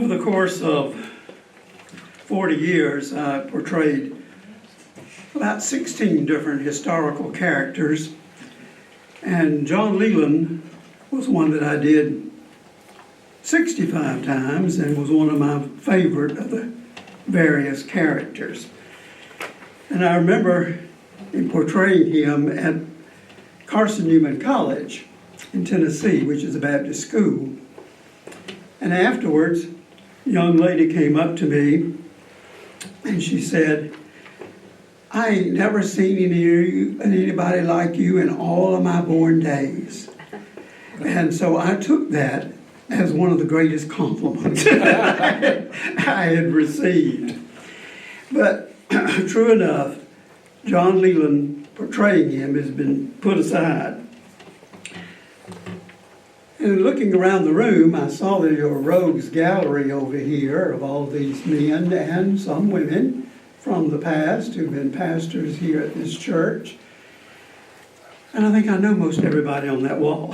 Over the course of 40 years, I portrayed about 16 different historical characters, and John Leland was one that I did 65 times and was one of my favorite of the various characters. And I remember in portraying him at Carson Newman College in Tennessee, which is a Baptist school. And afterwards, a young lady came up to me and she said, "I ain't never seen anybody like you in all of my born days." And so I took that as one of the greatest compliments I had received. But true enough, John Leland portraying him has been put aside. And looking around the room, I saw that your rogues gallery over here of all these men and some women from the past who've been pastors here at this church. And I think I know most everybody on that wall.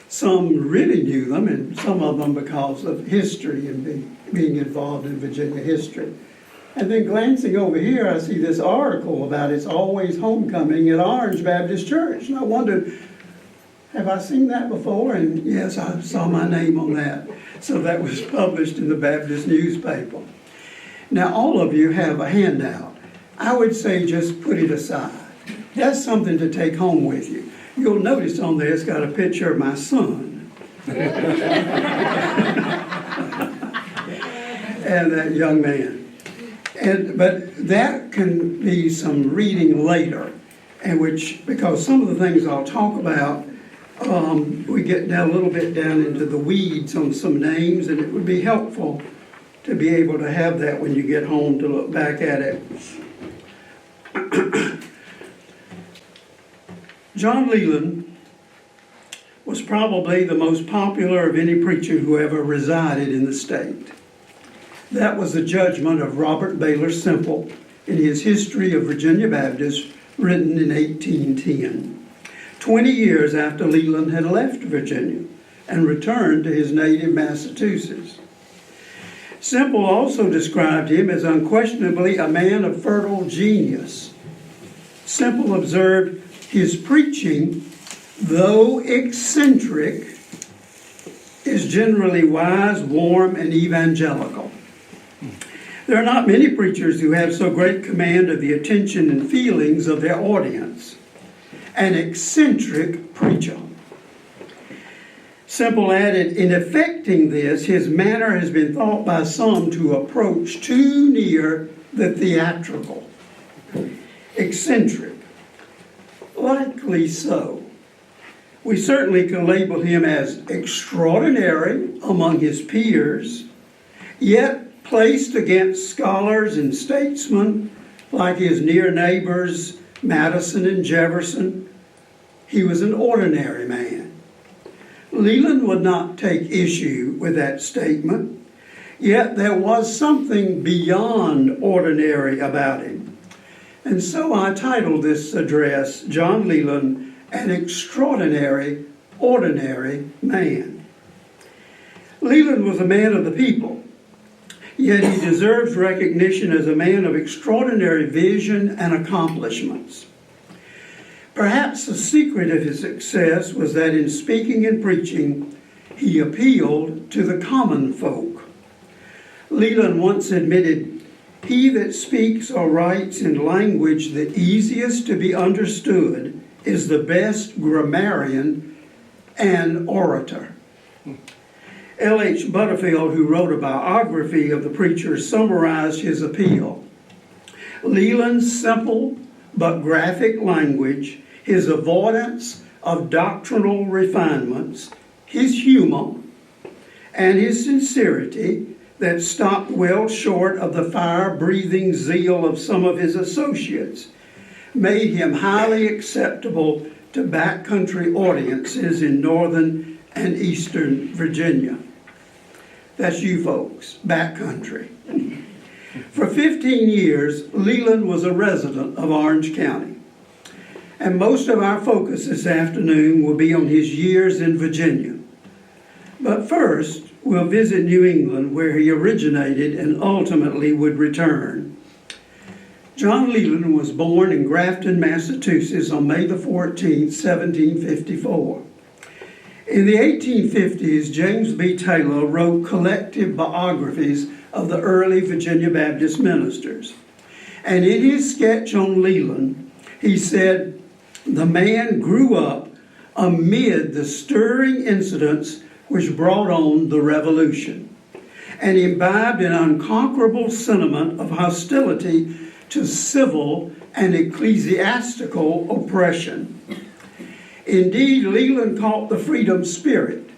Some really knew them, and some of them because of history and being involved in Virginia history. And then glancing over here, I see this article about It's Always Homecoming at Orange Baptist Church. And I wondered, have I seen that before? And yes, I saw my name on that. So that was published in the Baptist newspaper. Now, all of you have a handout. I would say just put it aside. That's something to take home with you. You'll notice on there it's got a picture of my son. And that young man. But that can be some reading later, and because some of the things I'll talk about, we get down a little bit down into the weeds on some names, and it would be helpful to be able to have that when you get home to look back at it. John Leland was probably the most popular of any preacher who ever resided in the state. That was the judgment of Robert Baylor Semple in his History of Virginia Baptists, written in 1810, 20 years after Leland had left Virginia and returned to his native Massachusetts. Semple also described him as unquestionably a man of fertile genius. Semple observed, "His preaching, though eccentric, is generally wise, warm, and evangelical." There are not many preachers who have so great command of the attention and feelings of their audience. An eccentric preacher. Semple added, in effecting this, his manner has been thought by some to approach too near the theatrical. Eccentric. Likely so. We certainly can label him as extraordinary among his peers, yet placed against scholars and statesmen like his near neighbors Madison and Jefferson, he was an ordinary man. Leland would not take issue with that statement, yet there was something beyond ordinary about him. And so I titled this address, John Leland, An Extraordinary, Ordinary Man. Leland was a man of the people, yet he deserves recognition as a man of extraordinary vision and accomplishments. Perhaps the secret of his success was that in speaking and preaching, he appealed to the common folk. Leland once admitted, "He that speaks or writes in language the easiest to be understood is the best grammarian and orator." L.H. Butterfield, who wrote a biography of the preacher, summarized his appeal. Leland's simple but graphic language, his avoidance of doctrinal refinements, his humor, and his sincerity that stopped well short of the fire-breathing zeal of some of his associates made him highly acceptable to backcountry audiences in northern and eastern Virginia. That's you folks, backcountry. For 15 years, Leland was a resident of Orange County. And most of our focus this afternoon will be on his years in Virginia. But first, will visit New England, where he originated and ultimately would return. John Leland was born in Grafton, Massachusetts on May the 14th, 1754. In the 1850s, James B. Taylor wrote collective biographies of the early Virginia Baptist ministers. And in his sketch on Leland, he said, "The man grew up amid the stirring incidents which brought on the Revolution, and imbibed an unconquerable sentiment of hostility to civil and ecclesiastical oppression. Indeed, Leland caught the freedom spirit,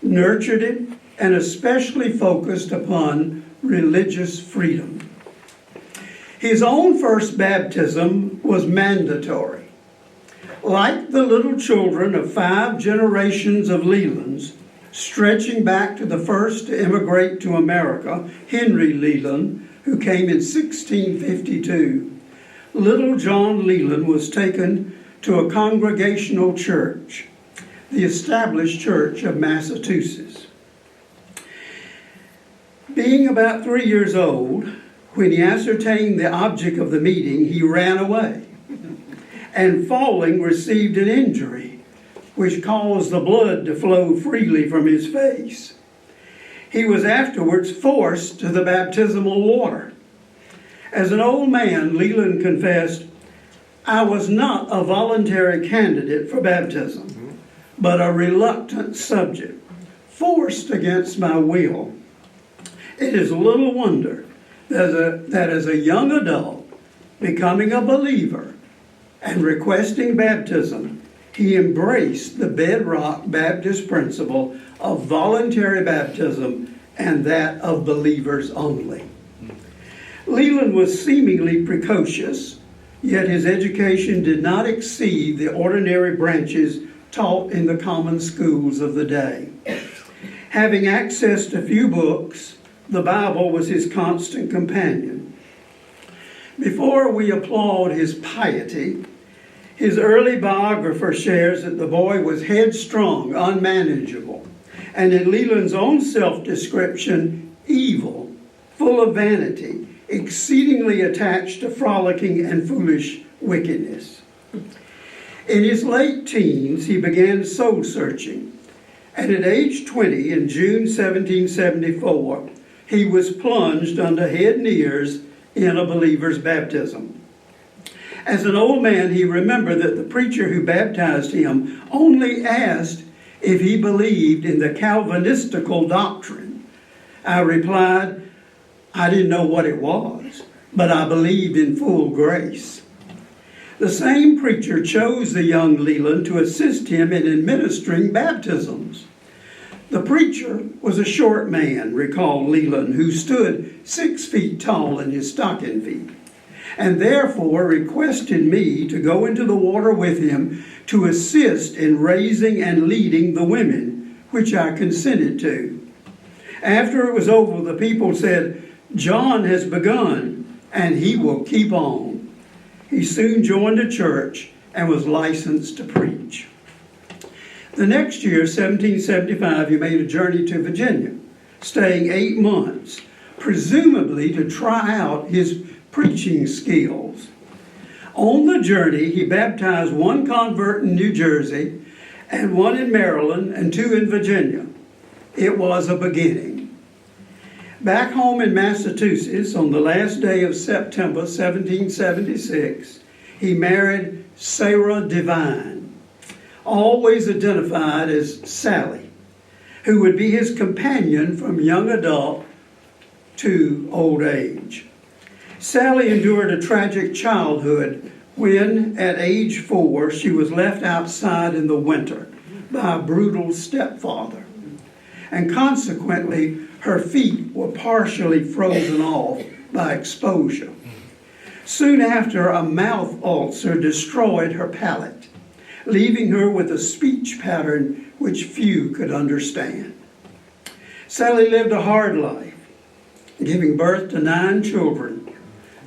nurtured it, and especially focused upon religious freedom." His own first baptism was mandatory. Like the little children of 5 generations of Lelands, stretching back to the first to immigrate to America, Henry Leland, who came in 1652, little John Leland was taken to a congregational church, the established Church of Massachusetts. Being about 3 years old, when he ascertained the object of the meeting, he ran away, and falling received an injury, which caused the blood to flow freely from his face. He was afterwards forced to the baptismal water. As an old man, Leland confessed, "I was not a voluntary candidate for baptism, but a reluctant subject, forced against my will. It is little wonder that as a young adult, becoming a believer and requesting baptism, he embraced the bedrock Baptist principle of voluntary baptism and that of believers only." Leland was seemingly precocious, yet his education did not exceed the ordinary branches taught in the common schools of the day. Having access to few books, the Bible was his constant companion. Before we applaud his piety, his early biographer shares that the boy was headstrong, unmanageable, and in Leland's own self-description, evil, full of vanity, exceedingly attached to frolicking and foolish wickedness. In his late teens, he began soul searching, and at age 20, in June 1774, he was plunged under head and ears in a believer's baptism. As an old man, he remembered that the preacher who baptized him only asked if he believed in the Calvinistical doctrine. I replied, "I didn't know what it was, but I believed in full grace." The same preacher chose the young Leland to assist him in administering baptisms. The preacher was a short man, recalled Leland, who stood 6 feet tall in his stocking feet, and therefore requested me to go into the water with him to assist in raising and leading the women, which I consented to. After it was over, the people said, "John has begun, and he will keep on." He soon joined a church and was licensed to preach. The next year, 1775, he made a journey to Virginia, staying 8 months, presumably to try out his preaching skills. On the journey, he baptized 1 convert in New Jersey, and 1 in Maryland, and 2 in Virginia. It was a beginning. Back home in Massachusetts, on the last day of September 1776, he married Sarah Devine, always identified as Sally, who would be his companion from young adult to old age. Sally endured a tragic childhood when, at age 4, she was left outside in the winter by a brutal stepfather, and consequently, her feet were partially frozen off by exposure. Soon after, a mouth ulcer destroyed her palate, leaving her with a speech pattern which few could understand. Sally lived a hard life, giving birth to 9 children,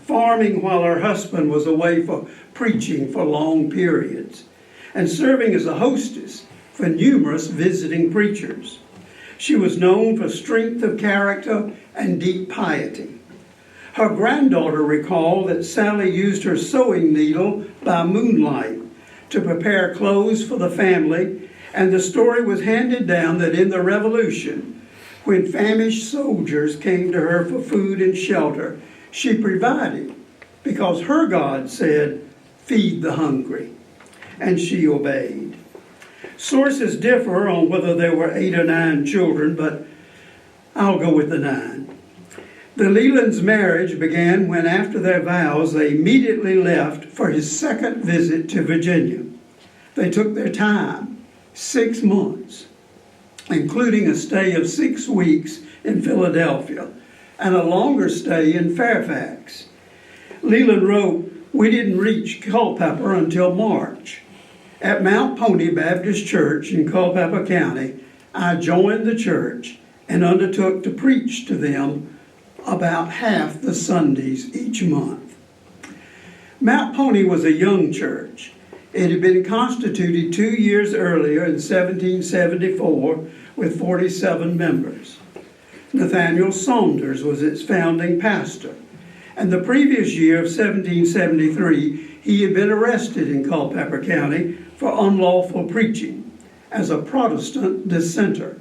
farming while her husband was away for preaching for long periods, and serving as a hostess for numerous visiting preachers. She was known for strength of character and deep piety. Her granddaughter recalled that Sally used her sewing needle by moonlight to prepare clothes for the family, and the story was handed down that in the Revolution, when famished soldiers came to her for food and shelter, she provided because her God said, "Feed the hungry," and she obeyed. Sources differ on whether there were 8 or 9 children, but I'll go with the 9. The Lelands' marriage began when, after their vows, they immediately left for his second visit to Virginia. They took their time, 6 months, including a stay of 6 weeks in Philadelphia and a longer stay in Fairfax. Leland wrote, "We didn't reach Culpeper until March. At Mount Pony Baptist Church in Culpeper County, I joined the church and undertook to preach to them about half the Sundays each month." Mount Pony was a young church. It had been constituted 2 years earlier in 1774 with 47 members. Nathaniel Saunders was its founding pastor, and the previous year of 1773 he had been arrested in Culpeper County for unlawful preaching as a Protestant dissenter.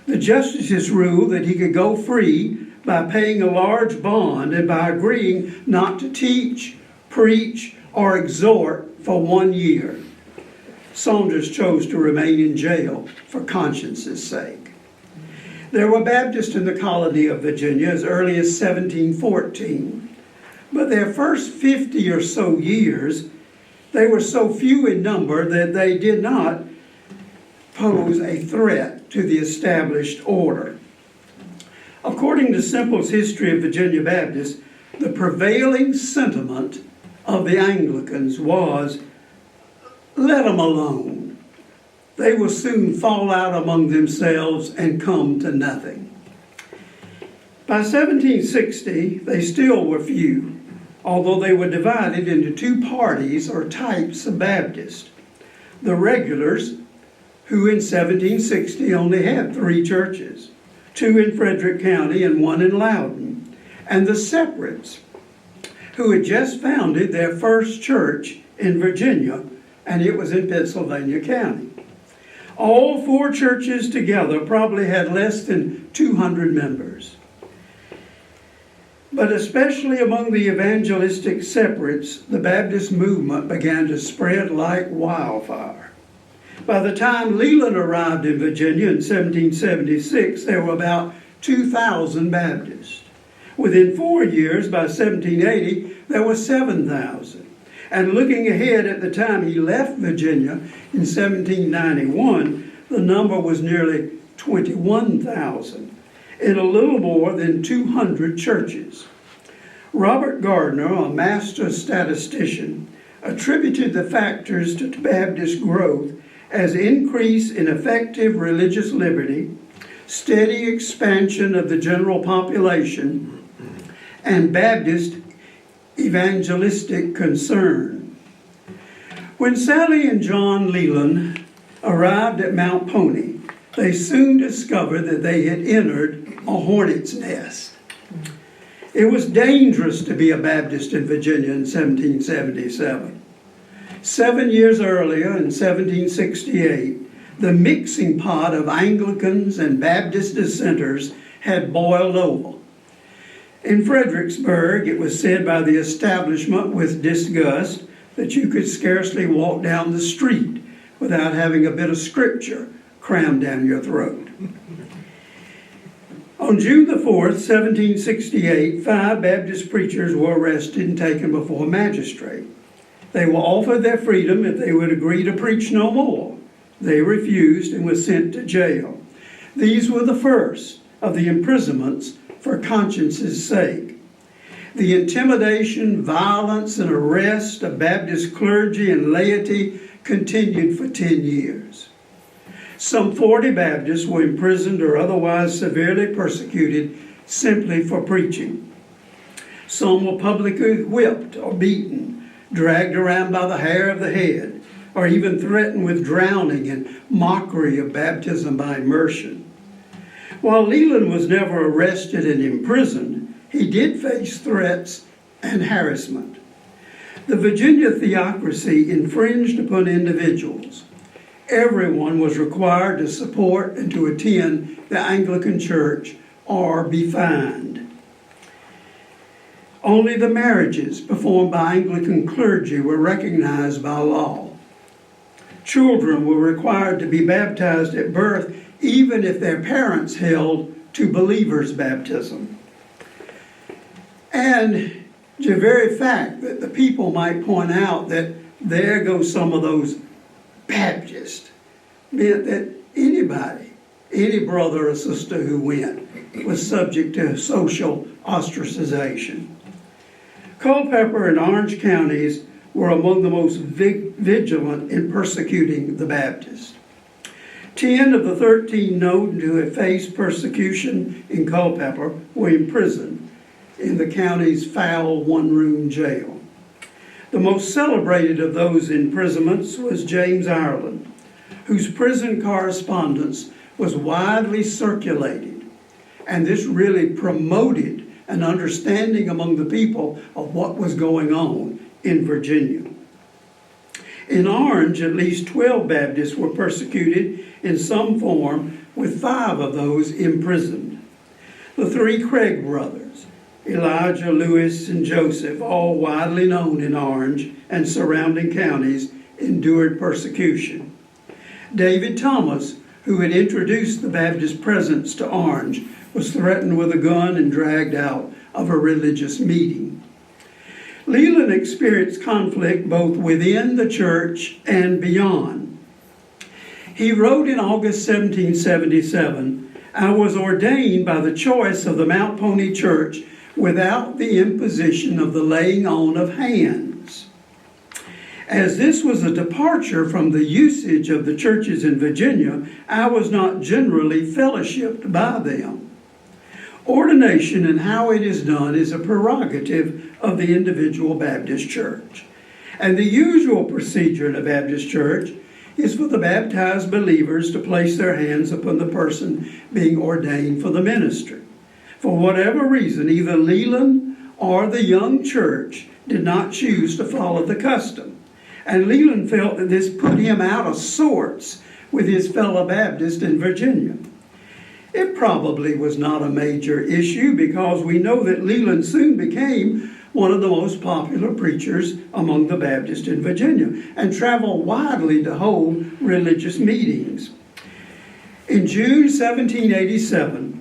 The justices ruled that he could go free by paying a large bond and by agreeing not to teach, preach, or exhort for 1 year. Saunders chose to remain in jail for conscience's sake. There were Baptists in the colony of Virginia as early as 1714, but their first 50 or so years, they were so few in number that they did not pose a threat to the established order. According to Semple's History of Virginia Baptists, the prevailing sentiment of the Anglicans was, "Let them alone. They will soon fall out among themselves and come to nothing." By 1760, they still were few, although they were divided into 2 parties or types of Baptists. The regulars, who in 1760 only had 3 churches, 2 in Frederick County and 1 in Loudoun, and the separates, who had just founded their first church in Virginia, and it was in Pennsylvania County. All 4 churches together probably had less than 200 members. But especially among the evangelistic separates, the Baptist movement began to spread like wildfire. By the time Leland arrived in Virginia in 1776, there were about 2,000 Baptists. Within 4 years, by 1780, there were 7,000. And looking ahead at the time he left Virginia in 1791, the number was nearly 21,000 in a little more than 200 churches. Robert Gardner, a master statistician, attributed the factors to Baptist growth as increase in effective religious liberty, steady expansion of the general population, and Baptist evangelistic concern. When Sally and John Leland arrived at Mount Pony, they soon discovered that they had entered a hornet's nest. It was dangerous to be a Baptist in Virginia in 1777. 7 years earlier, in 1768, the mixing pot of Anglicans and Baptist dissenters had boiled over. In Fredericksburg, it was said by the establishment with disgust that you could scarcely walk down the street without having a bit of scripture crammed down your throat. On June the 4th, 1768, 5 Baptist preachers were arrested and taken before a magistrate. They were offered their freedom if they would agree to preach no more. They refused and were sent to jail. These were the first of the imprisonments for conscience's sake. The intimidation, violence, and arrest of Baptist clergy and laity continued for 10 years. Some 40 Baptists were imprisoned or otherwise severely persecuted simply for preaching. Some were publicly whipped or beaten, dragged around by the hair of the head, or even threatened with drowning in mockery of baptism by immersion. While Leland was never arrested and imprisoned, he did face threats and harassment. The Virginia theocracy infringed upon individuals. Everyone was required to support and to attend the Anglican Church or be fined. Only the marriages performed by Anglican clergy were recognized by law. Children were required to be baptized at birth, even if their parents held to believers' baptism. And the very fact that the people might point out that there go some of those Baptists meant that anybody, any brother or sister who went, was subject to social ostracization. Culpeper and Orange counties were among the most vigilant in persecuting the Baptists. 10 of the 13 known to have faced persecution in Culpeper were imprisoned in the county's foul one-room jail. The most celebrated of those imprisonments was James Ireland, whose prison correspondence was widely circulated, and this really promoted an understanding among the people of what was going on in Virginia. In Orange, at least 12 Baptists were persecuted in some form, with 5 of those imprisoned. The 3 Craig brothers, Elijah, Lewis, and Joseph, all widely known in Orange and surrounding counties, endured persecution. David Thomas, who had introduced the Baptist presence to Orange, was threatened with a gun and dragged out of a religious meeting. Leland experienced conflict both within the church and beyond. He wrote in August 1777, "I was ordained by the choice of the Mount Pony Church without the imposition of the laying on of hands. As this was a departure from the usage of the churches in Virginia, I was not generally fellowshipped by them. Ordination and how it is done is a prerogative of the individual Baptist church. And the usual procedure in a Baptist church is for the baptized believers to place their hands upon the person being ordained for the ministry. For whatever reason, either Leland or the young church did not choose to follow the custom. And Leland felt that this put him out of sorts with his fellow Baptists in Virginia. It probably was not a major issue because we know that Leland soon became one of the most popular preachers among the Baptists in Virginia and traveled widely to hold religious meetings. In June 1787,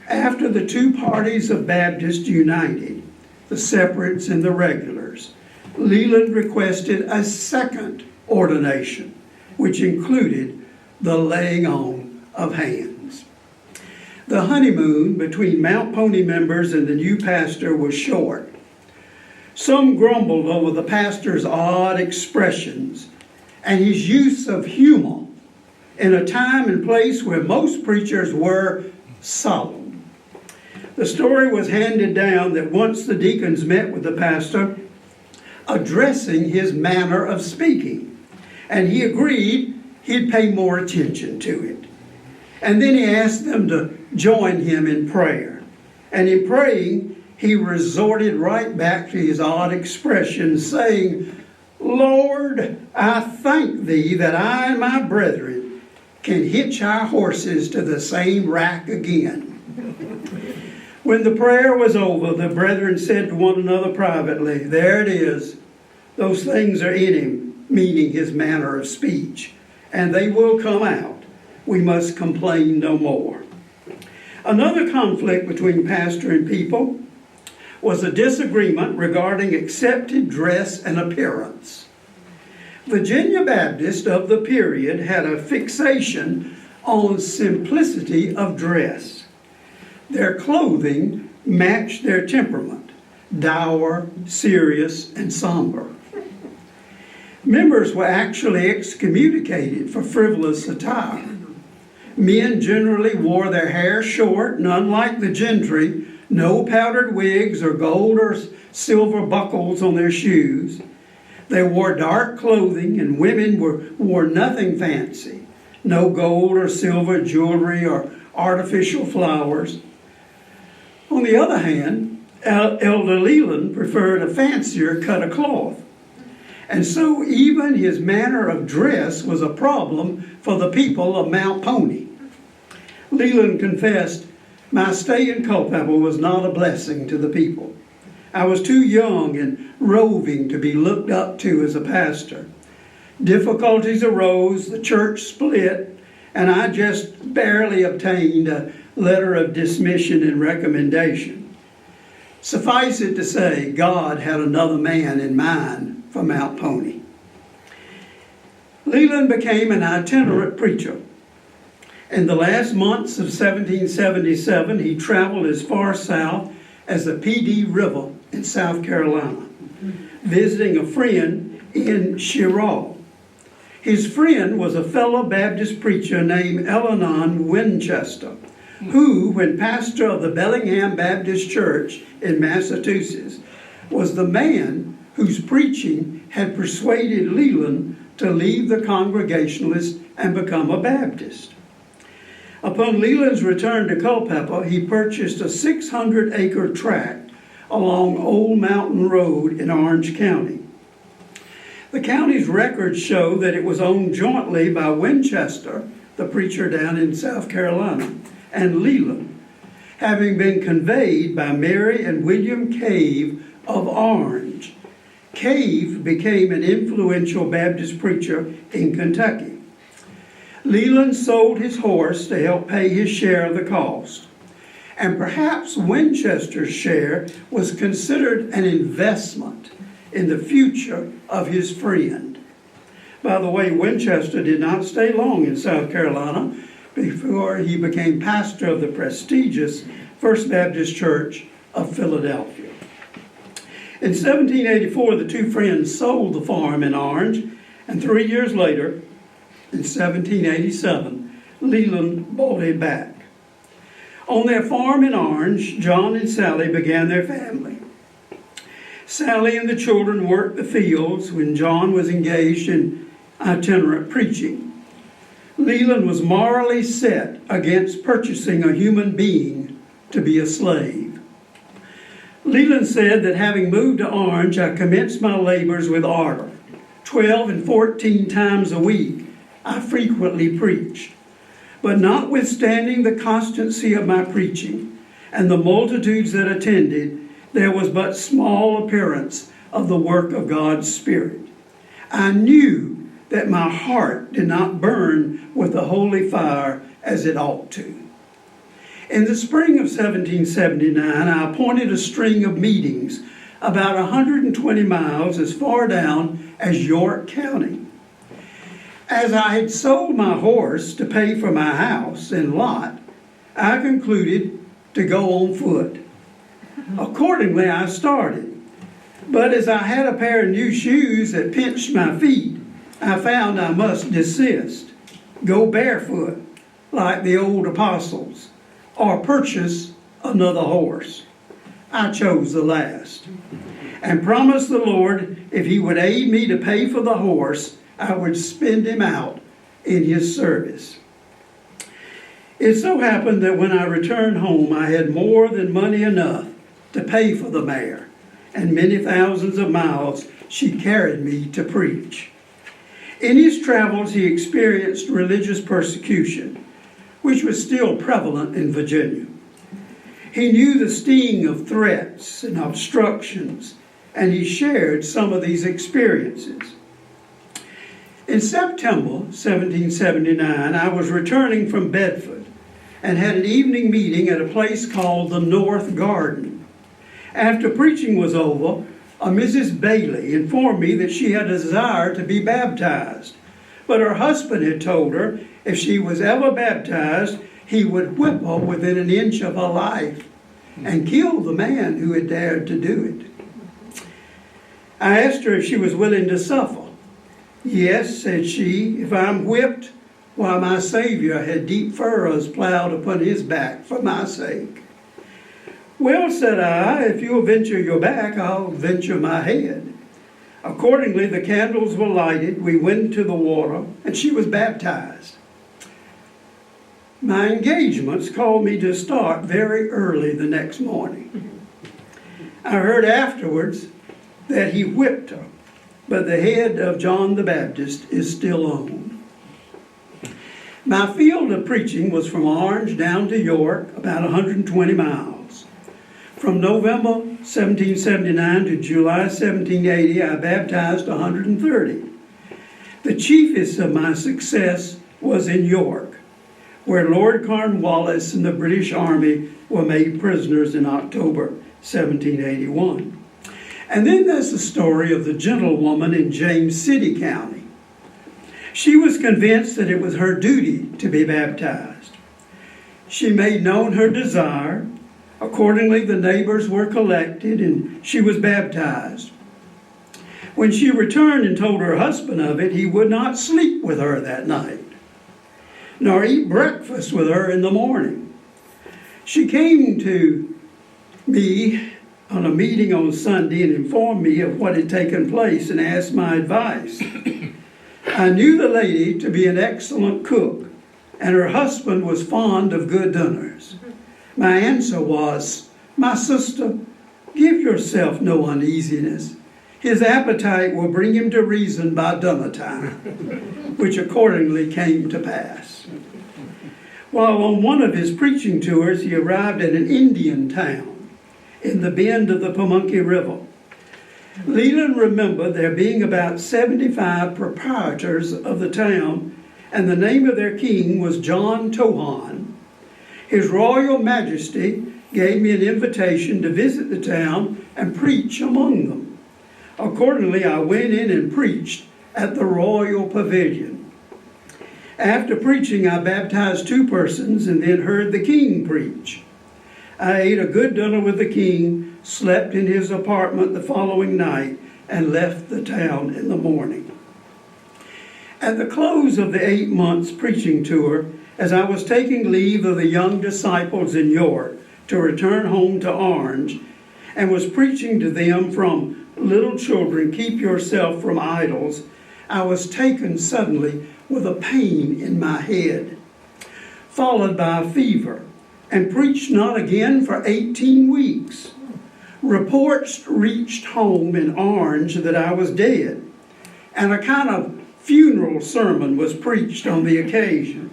after the 2 parties of Baptists united, the separates and the regulars, Leland requested a second ordination, which included the laying on of hands. The honeymoon between Mount Pony members and the new pastor was short. Some grumbled over the pastor's odd expressions and his use of humor in a time and place where most preachers were solemn. The story was handed down that once the deacons met with the pastor, addressing his manner of speaking, and he agreed he'd pay more attention to it. And then he asked them to join him in prayer. And in praying, he resorted right back to his odd expression, saying, "Lord, I thank thee that I and my brethren can hitch our horses to the same rack again." When the prayer was over, the brethren said to one another privately, "There it is. Those things are in him," meaning his manner of speech, "and they will come out. We must complain no more." Another conflict between pastor and people was a disagreement regarding accepted dress and appearance. Virginia Baptists of the period had a fixation on simplicity of dress. Their clothing matched their temperament, dour, serious, and somber. Members were actually excommunicated for frivolous attire. Men generally wore their hair short, and unlike the gentry, no powdered wigs or gold or silver buckles on their shoes. They wore dark clothing, and women wore nothing fancy. No gold or silver jewelry or artificial flowers. On the other hand, Elder Leland preferred a fancier cut of cloth. And so even his manner of dress was a problem for the people of Mount Pony. Leland confessed, "My stay in Culpeper was not a blessing to the people. I was too young and roving to be looked up to as a pastor. Difficulties arose, the church split, and I just barely obtained a letter of dismission and recommendation." Suffice it to say, God had another man in mind for Mount Pony. Leland became an itinerant preacher. In the last months of 1777, he traveled as far south as the Pee River in South Carolina, visiting a friend in Chiraw. His friend was a fellow Baptist preacher named Elenon Winchester, who, when pastor of the Bellingham Baptist Church in Massachusetts, was the man whose preaching had persuaded Leland to leave the Congregationalists and become a Baptist. Upon Leland's return to Culpeper, he purchased a 600-acre tract along Old Mountain Road in Orange County. The county's records show that it was owned jointly by Winchester, the preacher down in South Carolina, and Leland, having been conveyed by Mary and William Cave of Orange. Cave became an influential Baptist preacher in Kentucky. Leland sold his horse to help pay his share of the cost, and perhaps Winchester's share was considered an investment in the future of his friend. By the way, Winchester did not stay long in South Carolina before he became pastor of the prestigious First Baptist Church of Philadelphia. In 1784, the two friends sold the farm in Orange, and 3 years later, in 1787, Leland bought it back. On their farm in Orange, John and Sally began their family. Sally and the children worked the fields when John was engaged in itinerant preaching. Leland was morally set against purchasing a human being to be a slave. Leland said that having moved to Orange, I commenced my labors with ardor. 12 and 14 times a week, I frequently preached. But notwithstanding the constancy of my preaching and the multitudes that attended, there was but small appearance of the work of God's Spirit. I knew that my heart did not burn with the holy fire as it ought to. In the spring of 1779, I appointed a string of meetings about 120 miles as far down as York County. As I had sold my horse to pay for my house and lot, I concluded to go on foot. Accordingly, I started. But as I had a pair of new shoes that pinched my feet, I found I must desist, go barefoot like the old apostles, or purchase another horse. I chose the last, and promised the Lord if he would aid me to pay for the horse, I would spend him out in his service. It so happened that when I returned home, I had more than money enough to pay for the mare, and many thousands of miles she carried me to preach. In his travels, he experienced religious persecution, which was still prevalent in Virginia. He knew the sting of threats and obstructions, and he shared some of these experiences. In September 1779, I was returning from Bedford and had an evening meeting at a place called the North Garden. After preaching was over, a Mrs. Bailey informed me that she had a desire to be baptized, but her husband had told her if she was ever baptized, he would whip her within an inch of her life and kill the man who had dared to do it. I asked her if she was willing to suffer. "Yes," said she, "if I'm whipped, why my Savior had deep furrows plowed upon his back for my sake." "Well," said I, "if you'll venture your back, I'll venture my head." Accordingly, the candles were lighted, we went to the water, and she was baptized. My engagements called me to start very early the next morning. I heard afterwards that he whipped her, but the head of John the Baptist is still on. My field of preaching was from Orange down to York, about 120 miles. From November 1779 to July 1780, I baptized 130. The chiefest of my success was in York, where Lord Cornwallis and the British Army were made prisoners in October 1781. And then there's the story of the gentlewoman in James City County. She was convinced that it was her duty to be baptized. She made known her desire. Accordingly, the neighbors were collected and she was baptized. When she returned and told her husband of it, he would not sleep with her that night, nor eat breakfast with her in the morning. She came to me on a meeting on Sunday and informed me of what had taken place and asked my advice. I knew the lady to be an excellent cook, and her husband was fond of good dinners. My answer was, "My sister, give yourself no uneasiness. His appetite will bring him to reason by dinner time," which accordingly came to pass. While on one of his preaching tours, he arrived at an Indian town in the bend of the Pamunkey River. Leland remembered there being about 75 proprietors of the town, and the name of their king was John Tohan. His Royal Majesty gave me an invitation to visit the town and preach among them. Accordingly, I went in and preached at the Royal Pavilion. After preaching, I baptized 2 persons and then heard the king preach. I ate a good dinner with the king, slept in his apartment the following night, and left the town in the morning. At the close of the 8 months preaching tour, as I was taking leave of the young disciples in York to return home to Orange, and was preaching to them from "Little children, keep yourself from idols," I was taken suddenly with a pain in my head, followed by a fever, and preached not again for 18 weeks. Reports reached home in Orange that I was dead, and a kind of funeral sermon was preached on the occasion.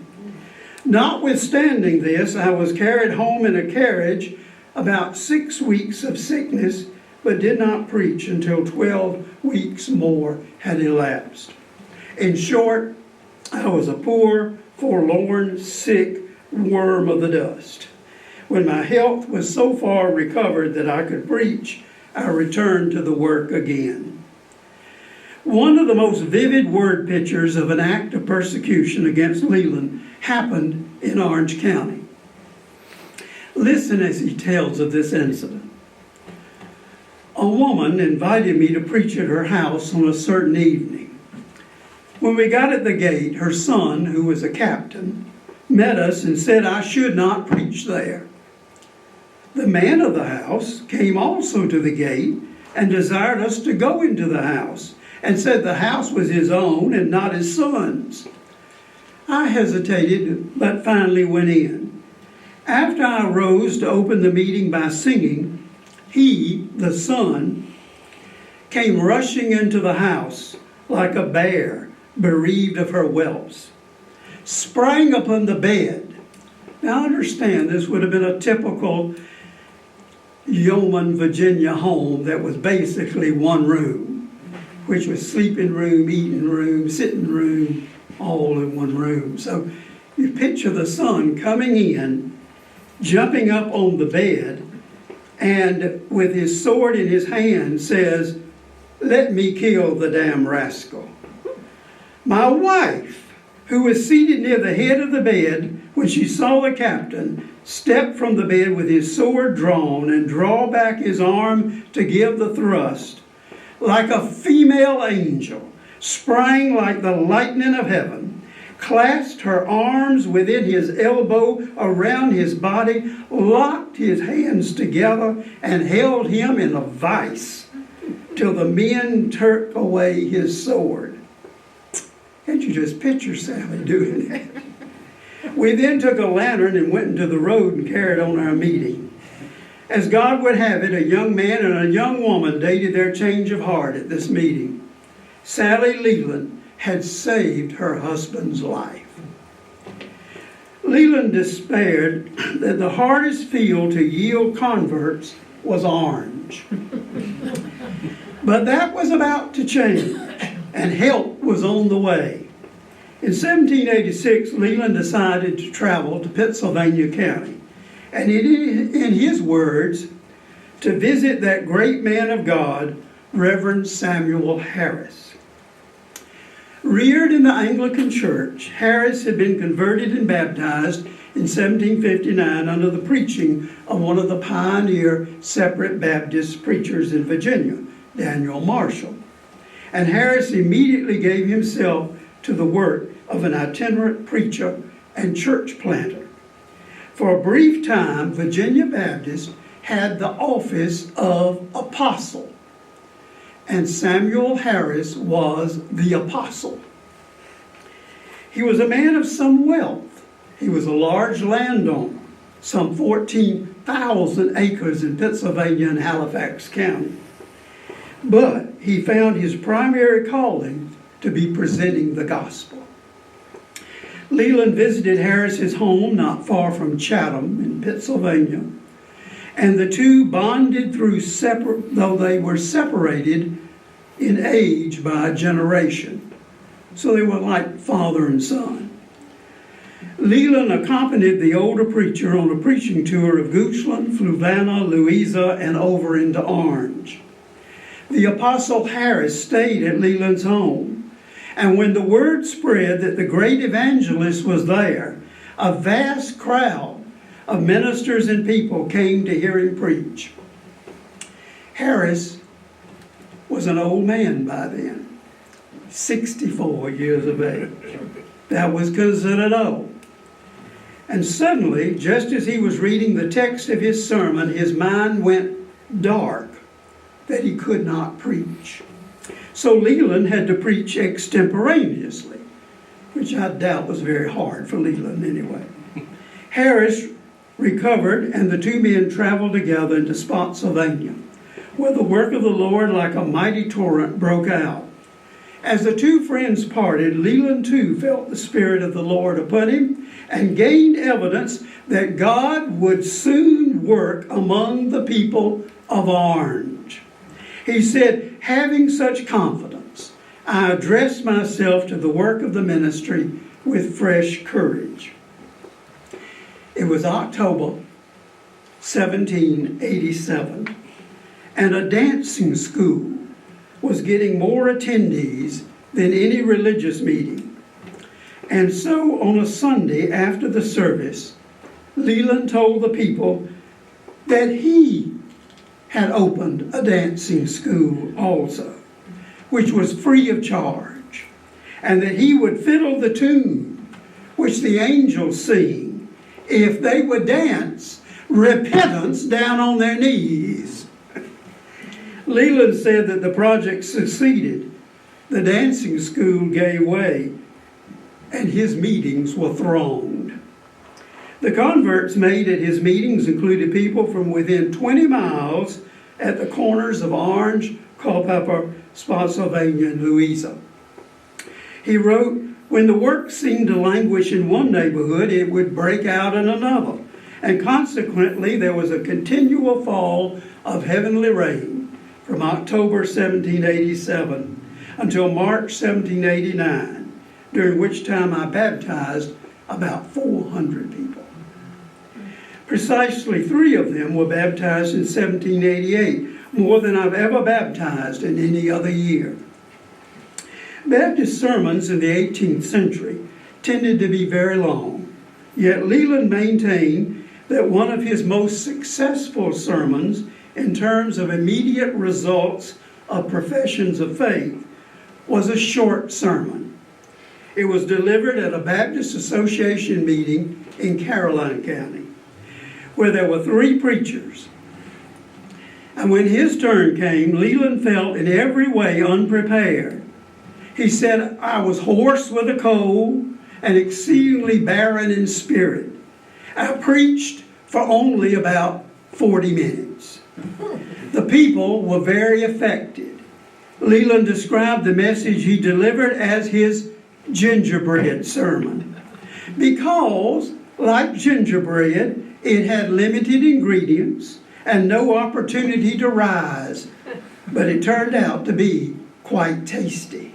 Notwithstanding this, I was carried home in a carriage about 6 weeks of sickness, but did not preach until 12 weeks more had elapsed. In short, I was a poor, forlorn, sick worm of the dust. When my health was so far recovered that I could preach, I returned to the work again. One of the most vivid word pictures of an act of persecution against Leland happened in Orange County. Listen as he tells of this incident. A woman invited me to preach at her house on a certain evening. When we got at the gate, her son, who was a captain, met us and said I should not preach there. The man of the house came also to the gate and desired us to go into the house, and said the house was his own and not his son's. I hesitated, but finally went in. After I rose to open the meeting by singing, he, the son, came rushing into the house like a bear bereaved of her whelps, sprang upon the bed. Now understand, this would have been a typical Yeoman, Virginia home that was basically one room, which was sleeping room, eating room, sitting room, all in one room. So you picture the son coming in, jumping up on the bed, and with his sword in his hand says, "Let me kill the damn rascal." My wife, who was seated near the head of the bed, when she saw the captain, stepped from the bed with his sword drawn and draw back his arm to give the thrust. Like a female angel, sprang like the lightning of heaven, clasped her arms within his elbow around his body, locked his hands together, and held him in a vice till the men took away his sword. Can't you just picture Sally doing that? We then took a lantern and went into the road and carried on our meeting. As God would have it, a young man and a young woman dated their change of heart at this meeting. Sally Leland had saved her husband's life. Leland despaired that the hardest field to yield converts was Orange. But that was about to change, and help was on the way. In 1786, Leland decided to travel to Pennsylvania County, and in his words, to visit that great man of God, Reverend Samuel Harris. Reared in the Anglican Church, Harris had been converted and baptized in 1759 under the preaching of one of the pioneer separate Baptist preachers in Virginia, Daniel Marshall. And Harris immediately gave himself to the work of an itinerant preacher and church planter. For a brief time, Virginia Baptist had the office of apostle, and Samuel Harris was the apostle. He was a man of some wealth. He was a large landowner, some 14,000 acres in Pennsylvania and Halifax County. But he found his primary calling to be presenting the gospel. Leland visited Harris's home not far from Chatham in Pennsylvania, and the two bonded though they were separated in age by a generation. So they were like father and son. Leland accompanied the older preacher on a preaching tour of Goochland, Fluvanna, Louisa, and over into Orange. The Apostle Harris stayed at Leland's home, and when the word spread that the great evangelist was there, a vast crowd of ministers and people came to hear him preach. Harris was an old man by then, 64 years of age. That was considered old. And suddenly, just as he was reading the text of his sermon, his mind went dark that he could not preach. So Leland had to preach extemporaneously, which I doubt was very hard for Leland anyway. Harris recovered, and the two men traveled together into Spotsylvania, where the work of the Lord like a mighty torrent broke out. As the two friends parted, Leland too felt the Spirit of the Lord upon him and gained evidence that God would soon work among the people of Orange. He said, having such confidence, I addressed myself to the work of the ministry with fresh courage. It was October 1787, and a dancing school was getting more attendees than any religious meeting. And so on a Sunday after the service, Leland told the people that he had opened a dancing school also, which was free of charge, and that he would fiddle the tune which the angels sing if they would dance repentance down on their knees. Leland said that the project succeeded. The dancing school gave way, and his meetings were thronged. The converts made at his meetings included people from within 20 miles at the corners of Orange, Culpeper, Spotsylvania, and Louisa. He wrote, when the work seemed to languish in one neighborhood, it would break out in another, and consequently there was a continual fall of heavenly rain from October 1787 until March 1789, during which time I baptized about 400 people. Precisely 3 of them were baptized in 1788, more than I've ever baptized in any other year. Baptist sermons in the 18th century tended to be very long, yet Leland maintained that one of his most successful sermons in terms of immediate results of professions of faith was a short sermon. It was delivered at a Baptist Association meeting in Caroline County, where there were 3 preachers. And when his turn came, Leland felt in every way unprepared. He said, I was hoarse with a cold, and exceedingly barren in spirit. I preached for only about 40 minutes. The people were very affected. Leland described the message he delivered as his gingerbread sermon because, like gingerbread, it had limited ingredients and no opportunity to rise, but it turned out to be quite tasty.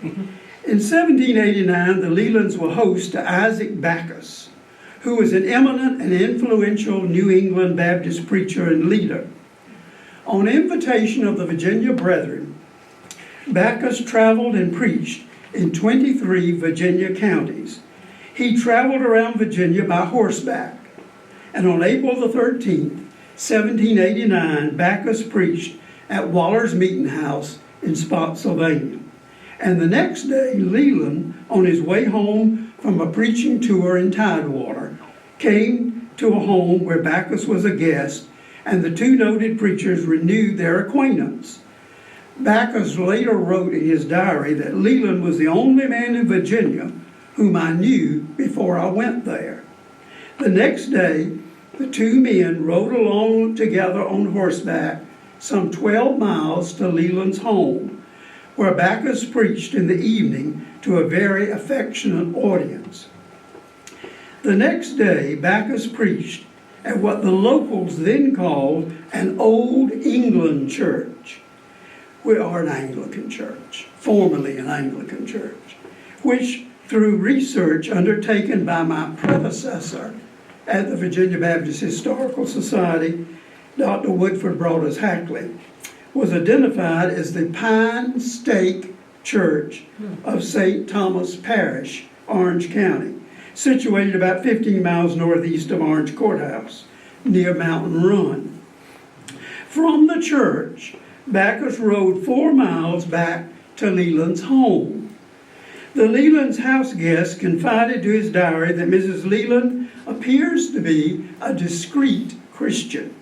In 1789, the Lelands were host to Isaac Backus, who was an eminent and influential New England Baptist preacher and leader. On invitation of the Virginia Brethren, Backus traveled and preached in 23 Virginia counties. He traveled around Virginia by horseback, and on April the 13th, 1789, Backus preached at Waller's Meeting House in Spotsylvania. And the next day, Leland, on his way home from a preaching tour in Tidewater, came to a home where Backus was a guest, and the two noted preachers renewed their acquaintance. Backus later wrote in his diary that Leland was the only man in Virginia whom I knew before I went there. The next day, the two men rode along together on horseback some 12 miles to Leland's home, where Backus preached in the evening to a very affectionate audience. The next day, Backus preached at what the locals then called an Old England church. We are an Anglican church, formerly an Anglican church, which through research undertaken by my predecessor at the Virginia Baptist Historical Society, Dr. Woodford Broadus Hackley, was identified as the Pine Stake Church of St. Thomas Parish, Orange County, situated about 15 miles northeast of Orange Courthouse, near Mountain Run. From the church, Backus rode 4 miles back to Leland's home. The Leland's house guest confided to his diary that Mrs. Leland appears to be a discreet Christian.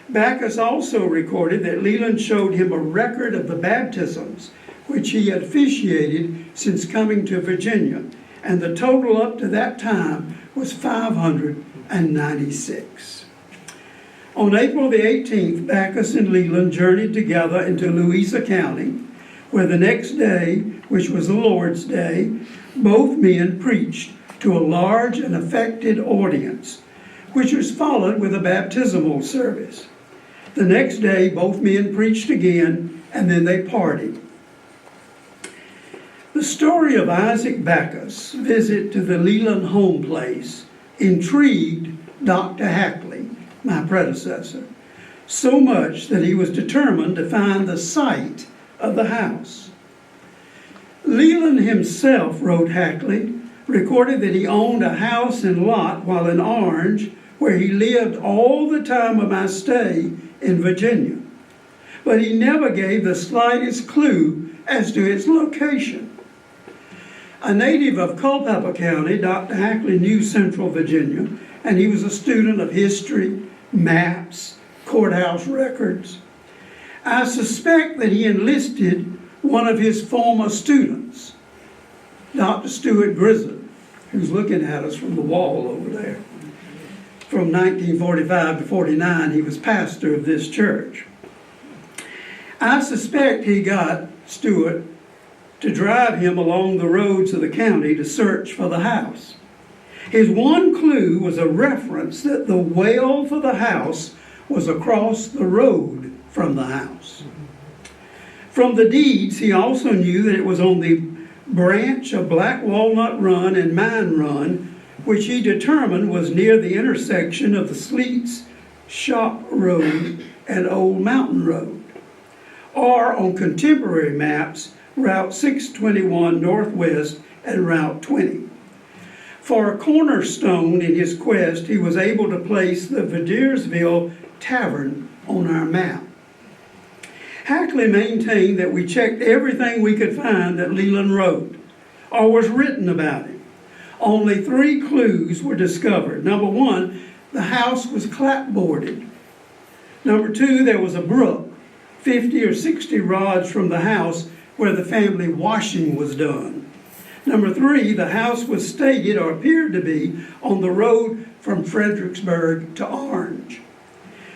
Backus also recorded that Leland showed him a record of the baptisms which he had officiated since coming to Virginia, and the total up to that time was 596. On April the 18th, Backus and Leland journeyed together into Louisa County, where the next day, which was the Lord's Day, both men preached to a large and affected audience, which was followed with a baptismal service. The next day, both men preached again, and then they parted. The story of Isaac Backus' visit to the Leland home place intrigued Dr. Hackley, my predecessor, so much that he was determined to find the site of the house. Leland himself, wrote Hackley, recorded that he owned a house and lot while in Orange, where he lived all the time of my stay in Virginia. But he never gave the slightest clue as to its location. A native of Culpeper County, Dr. Hackley knew Central Virginia, and he was a student of history, maps, courthouse records. I suspect that he enlisted one of his former students, Dr. Stuart Grizzard, who's looking at us from the wall over there. From 1945 to 49, he was pastor of this church. I suspect he got Stuart to drive him along the roads of the county to search for the house. His one clue was a reference that the well for the house was across the road from the house. From the deeds, he also knew that it was on the branch of Black Walnut Run and Mine Run, which he determined was near the intersection of the Sleets Shop Road and Old Mountain Road, or on contemporary maps, Route 621 Northwest and Route 20. For a cornerstone in his quest, he was able to place the Verdiersville Tavern on our map. Hackley maintained that we checked everything we could find that Leland wrote or was written about him. Only 3 clues were discovered. Number 1, the house was clapboarded. Number 2, there was a brook 50 or 60 rods from the house where the family washing was done. Number 3, the house was stated or appeared to be on the road from Fredericksburg to Orange.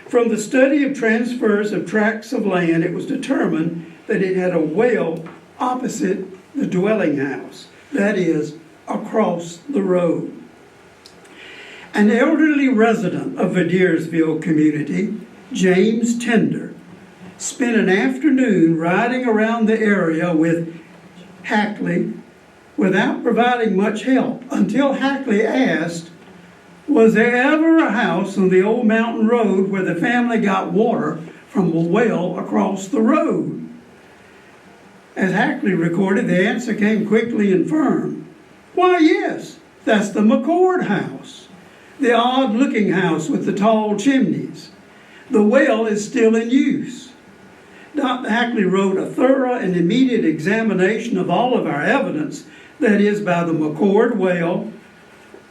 From the study of transfers of tracts of land, it was determined that it had a well opposite the dwelling house, that is, across the road. An elderly resident of Verdiersville community, James Tender, spent an afternoon riding around the area with Hackley without providing much help until Hackley asked, "Was there ever a house on the old mountain road where the family got water from a well across the road?" As Hackley recorded, the answer came quickly and firm. "Why, yes, that's the McCord house, the odd-looking house with the tall chimneys. The well is still in use." Dr. Hackley wrote a thorough and immediate examination of all of our evidence, that is, by the McCord well,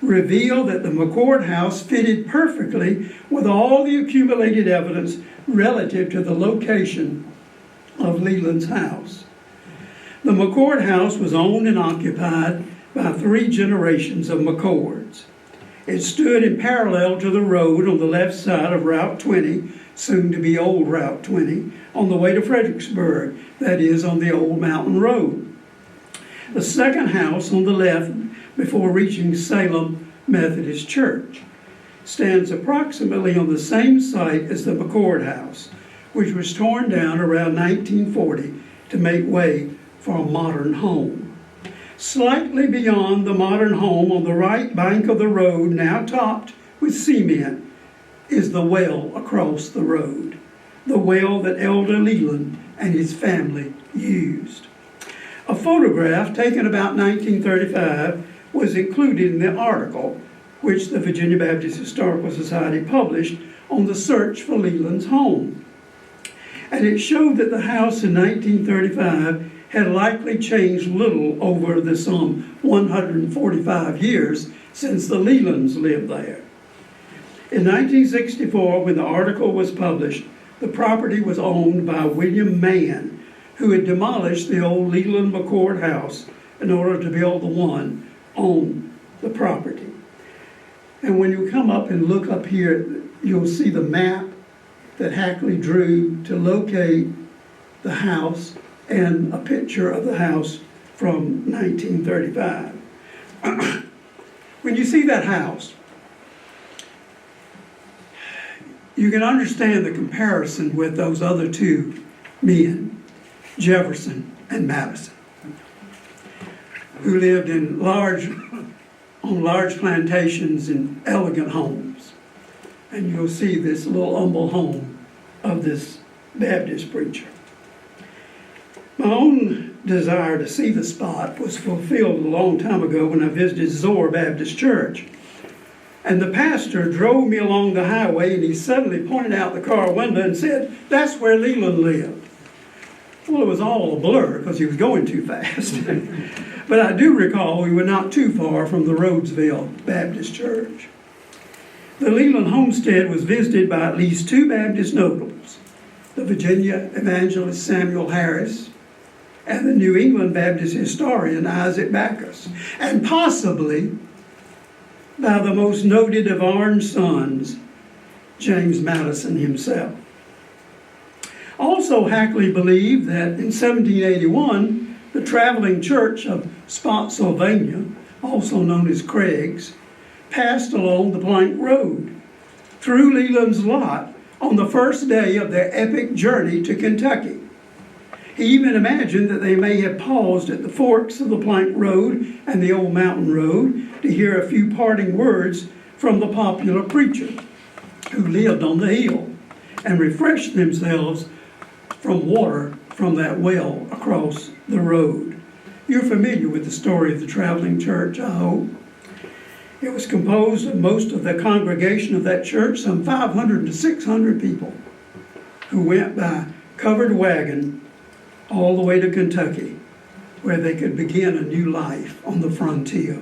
revealed that the McCord house fitted perfectly with all the accumulated evidence relative to the location of Leland's house. The McCord house was owned and occupied by 3 generations of McCords. It stood in parallel to the road on the left side of Route 20, soon to be Old Route 20, on the way to Fredericksburg, that is, on the old mountain road. The second house on the left, before reaching Salem Methodist Church, stands approximately on the same site as the McCord house, which was torn down around 1940 to make way for a modern home. Slightly beyond the modern home on the right bank of the road, now topped with cement, is the well across the road, the well that Elder Leland and his family used. A photograph taken about 1935 was included in the article which the Virginia Baptist Historical Society published on the search for Leland's home. And it showed that the house in 1935 had likely changed little over the some 145 years since the Lelands lived there. In 1964, when the article was published, the property was owned by William Mann, who had demolished the old Leland McCord house in order to build the one on the property. And when you come up and look up here, you'll see the map that Hackley drew to locate the house and a picture of the house from 1935. When you see that house, you can understand the comparison with those other 2 men, Jefferson and Madison, who lived on large plantations in elegant homes. And you'll see this little humble home of this Baptist preacher. My own desire to see the spot was fulfilled a long time ago when I visited Zoar Baptist Church. And the pastor drove me along the highway, and he suddenly pointed out the car window and said, "That's where Leland lived." Well, it was all a blur because he was going too fast. But I do recall we were not too far from the Rhodesville Baptist Church. The Leland homestead was visited by at least 2 Baptist notables, the Virginia evangelist Samuel Harris and the New England Baptist historian Isaac Backus, and possibly by the most noted of Orange sons, James Madison himself. Also, Hackley believed that in 1781, the traveling church of Spotsylvania, also known as Craig's, passed along the plank road through Leland's lot on the first day of their epic journey to Kentucky. He even imagined that they may have paused at the forks of the plank road and the old mountain road to hear a few parting words from the popular preacher who lived on the hill and refreshed themselves from water from that well across the road. You're familiar with the story of the traveling church, I hope. It was composed of most of the congregation of that church, some 500 to 600 people, who went by covered wagon all the way to Kentucky, where they could begin a new life on the frontier.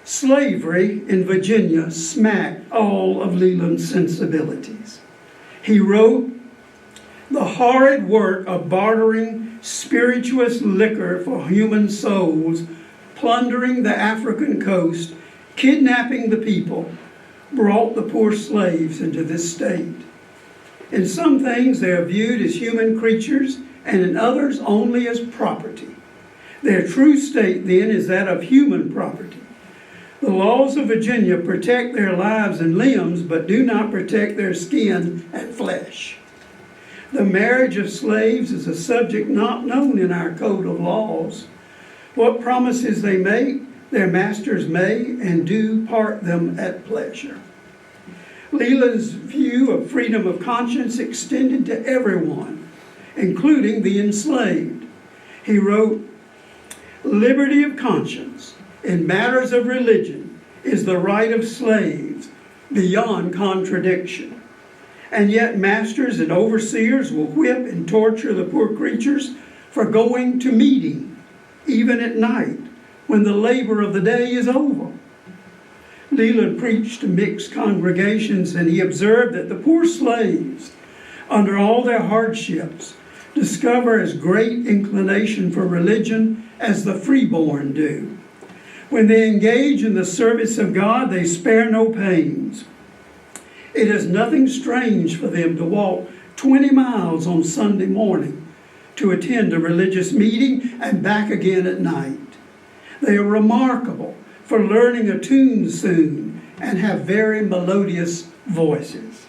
Slavery in Virginia smacked all of Leland's sensibilities. He wrote, the horrid work of bartering spirituous liquor for human souls, plundering the African coast, kidnapping the people, brought the poor slaves into this state. In some things they are viewed as human creatures, and in others only as property. Their true state then is that of human property. The laws of Virginia protect their lives and limbs, but do not protect their skin and flesh. The marriage of slaves is a subject not known in our code of laws. What promises they make, their masters may and do part them at pleasure. Leland's view of freedom of conscience extended to everyone, including the enslaved. He wrote, "Liberty of conscience in matters of religion is the right of slaves beyond contradiction. And yet masters and overseers will whip and torture the poor creatures for going to meeting, even at night, when the labor of the day is over." Leland preached to mixed congregations, and he observed that the poor slaves, under all their hardships, discover as great inclination for religion as the freeborn do. When they engage in the service of God, they spare no pains. It is nothing strange for them to walk 20 miles on Sunday morning to attend a religious meeting and back again at night. They are remarkable for learning a tune soon and have very melodious voices.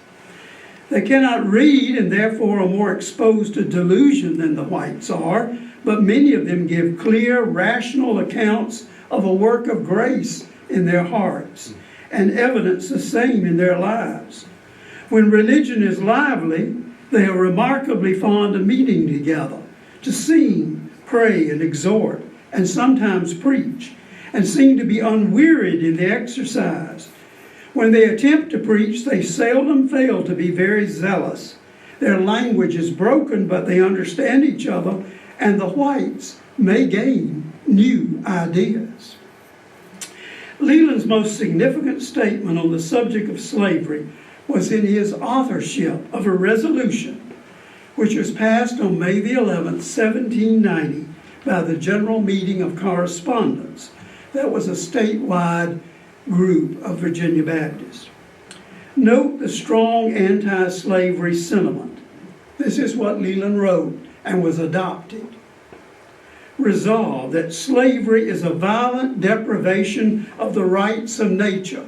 They cannot read and therefore are more exposed to delusion than the whites are, but many of them give clear, rational accounts of a work of grace in their hearts and evidence the same in their lives. When religion is lively, they are remarkably fond of meeting together to sing, pray, and exhort, and sometimes preach, and seem to be unwearied in the exercise. When they attempt to preach, they seldom fail to be very zealous. Their language is broken, but they understand each other, and the whites may gain new ideas. Leland's most significant statement on the subject of slavery was in his authorship of a resolution which was passed on May the 11th, 1790 by the General Meeting of Correspondents. That was a statewide group of Virginia Baptists. Note the strong anti-slavery sentiment. This is what Leland wrote and was adopted. Resolve that slavery is a violent deprivation of the rights of nature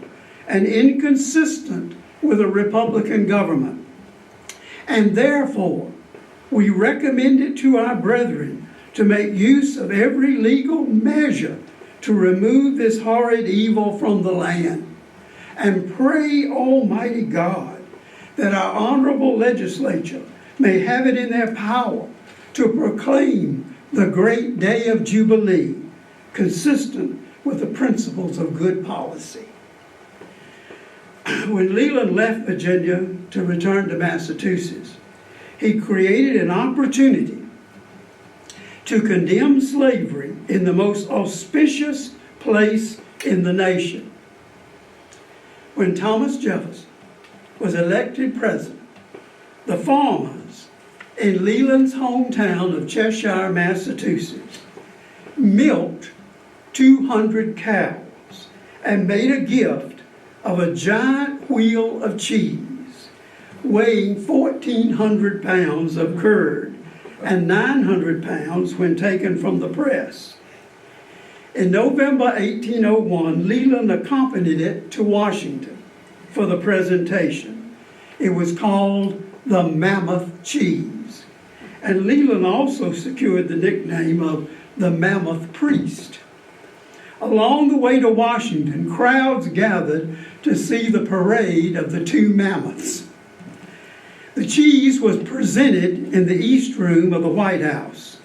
and inconsistent with a republican government. And therefore, we recommend it to our brethren to make use of every legal measure to remove this horrid evil from the land, and pray Almighty God that our honorable legislature may have it in their power to proclaim the great day of Jubilee, consistent with the principles of good policy. When Leland left Virginia to return to Massachusetts, he created an opportunity to condemn slavery in the most auspicious place in the nation. When Thomas Jefferson was elected president, the farmers in Leland's hometown of Cheshire, Massachusetts, milked 200 cows and made a gift of a giant wheel of cheese weighing 1,400 pounds of curd and 900 pounds when taken from the press. In November 1801, Leland accompanied it to Washington for the presentation. It was called the Mammoth Cheese. And Leland also secured the nickname of the Mammoth Priest. Along the way to Washington, crowds gathered to see the parade of the two mammoths. The cheese was presented in the East Room of the White House.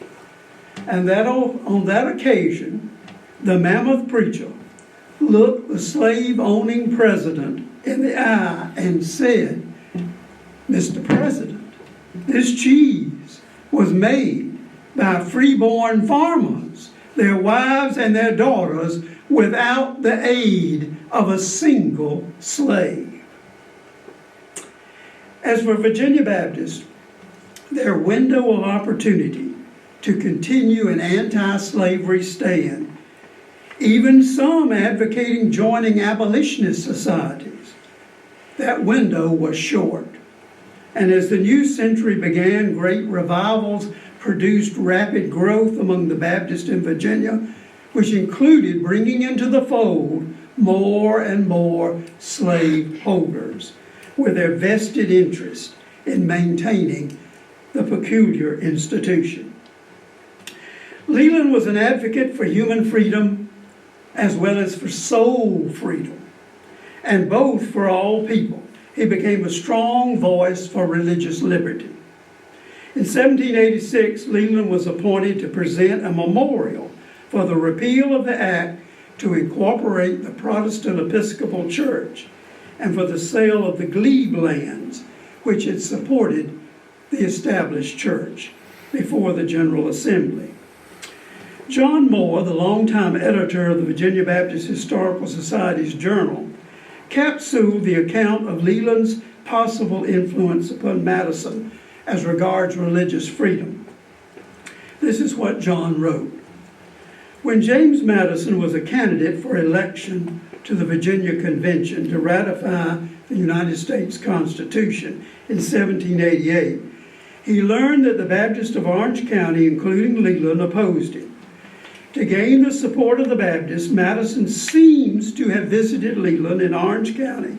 And on that occasion, the mammoth preacher looked the slave-owning president in the eye and said, "Mr. President, this cheese was made by freeborn farmers, their wives and their daughters, without the aid of a single slave." As for Virginia Baptists, their window of opportunity to continue an anti-slavery stand, even some advocating joining abolitionist societies. That window was short. And as the new century began, great revivals produced rapid growth among the Baptists in Virginia, which included bringing into the fold more and more slave holders with their vested interest in maintaining the peculiar institution. Leland was an advocate for human freedom as well as for soul freedom, and both for all people. He became a strong voice for religious liberty. In 1786, Leland was appointed to present a memorial for the repeal of the act to incorporate the Protestant Episcopal Church and for the sale of the glebe lands which had supported the established church before the General Assembly. John Moore, the longtime editor of the Virginia Baptist Historical Society's Journal, capsuled the account of Leland's possible influence upon Madison as regards religious freedom. This is what John wrote. When James Madison was a candidate for election to the Virginia Convention to ratify the United States Constitution in 1788, he learned that the Baptists of Orange County, including Leland, opposed him. To gain the support of the Baptists, Madison seems to have visited Leland in Orange County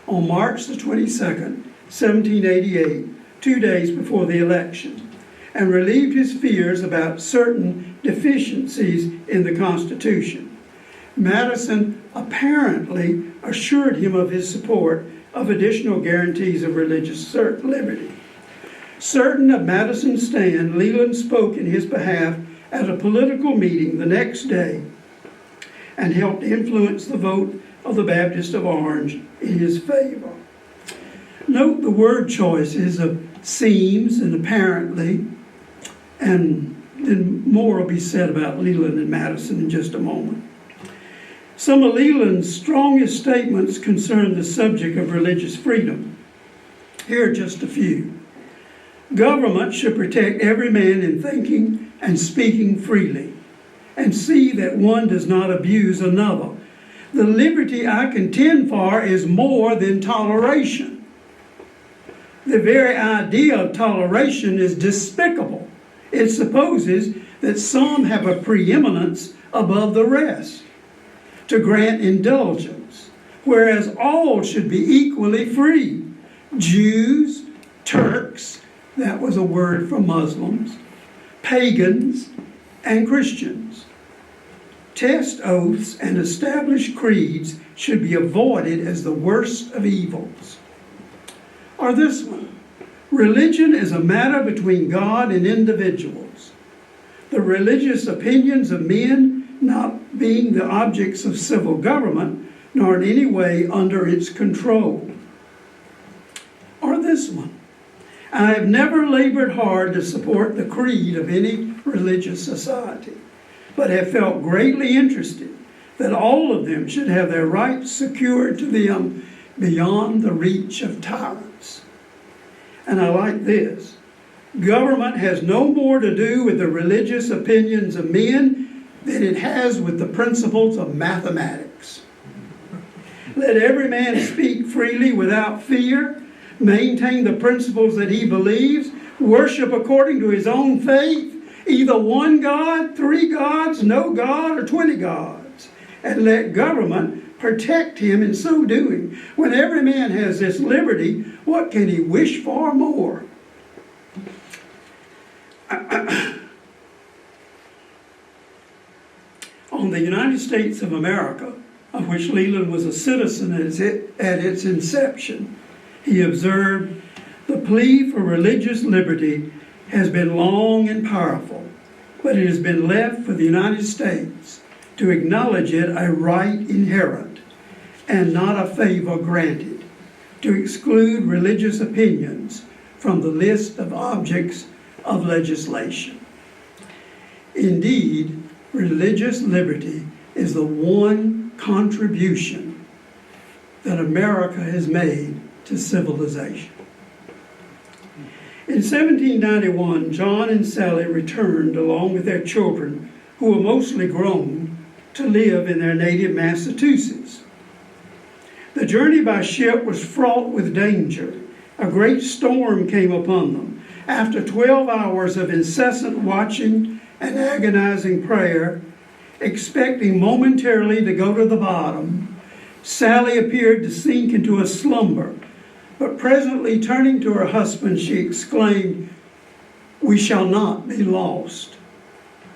on March the 22nd, 1788, 2 days before the election, and relieved his fears about certain deficiencies in the Constitution. Madison apparently assured him of his support of additional guarantees of religious liberty. Certain of Madison's stand, Leland spoke in his behalf at a political meeting the next day and helped influence the vote of the Baptist of Orange in his favor. Note the word choices of seems and apparently, and then more will be said about Leland and Madison in just a moment. Some of Leland's strongest statements concern the subject of religious freedom. Here are just a few. Government should protect every man in thinking and speaking freely, and see that one does not abuse another. The liberty I contend for is more than toleration. The very idea of toleration is despicable. It supposes that some have a preeminence above the rest to grant indulgence, whereas all should be equally free. Jews, Turks, that was a word for Muslims, pagans, and Christians. Test oaths and established creeds should be avoided as the worst of evils. Or this one, religion is a matter between God and individuals. The religious opinions of men not being the objects of civil government, nor in any way under its control. Or this one, I have never labored hard to support the creed of any religious society, but have felt greatly interested that all of them should have their rights secured to them beyond the reach of tyrants. And I like this. Government has no more to do with the religious opinions of men than it has with the principles of mathematics. Let every man speak freely without fear, maintain the principles that he believes, worship according to his own faith, either one God, 3 gods, no God, or 20 gods, and let government protect him in so doing. When every man has this liberty, what can he wish for more? On the United States of America, of which Leland was a citizen at its inception, he observed, the plea for religious liberty has been long and powerful, but it has been left for the United States to acknowledge it a right inherent and not a favor granted, to exclude religious opinions from the list of objects of legislation. Indeed, religious liberty is the one contribution that America has made to civilization. In 1791, John and Sally returned along with their children, who were mostly grown, to live in their native Massachusetts. The journey by ship was fraught with danger. A great storm came upon them. After 12 hours of incessant watching and agonizing prayer, expecting momentarily to go to the bottom, Sally appeared to sink into a slumber. But presently turning to her husband, she exclaimed, "We shall not be lost."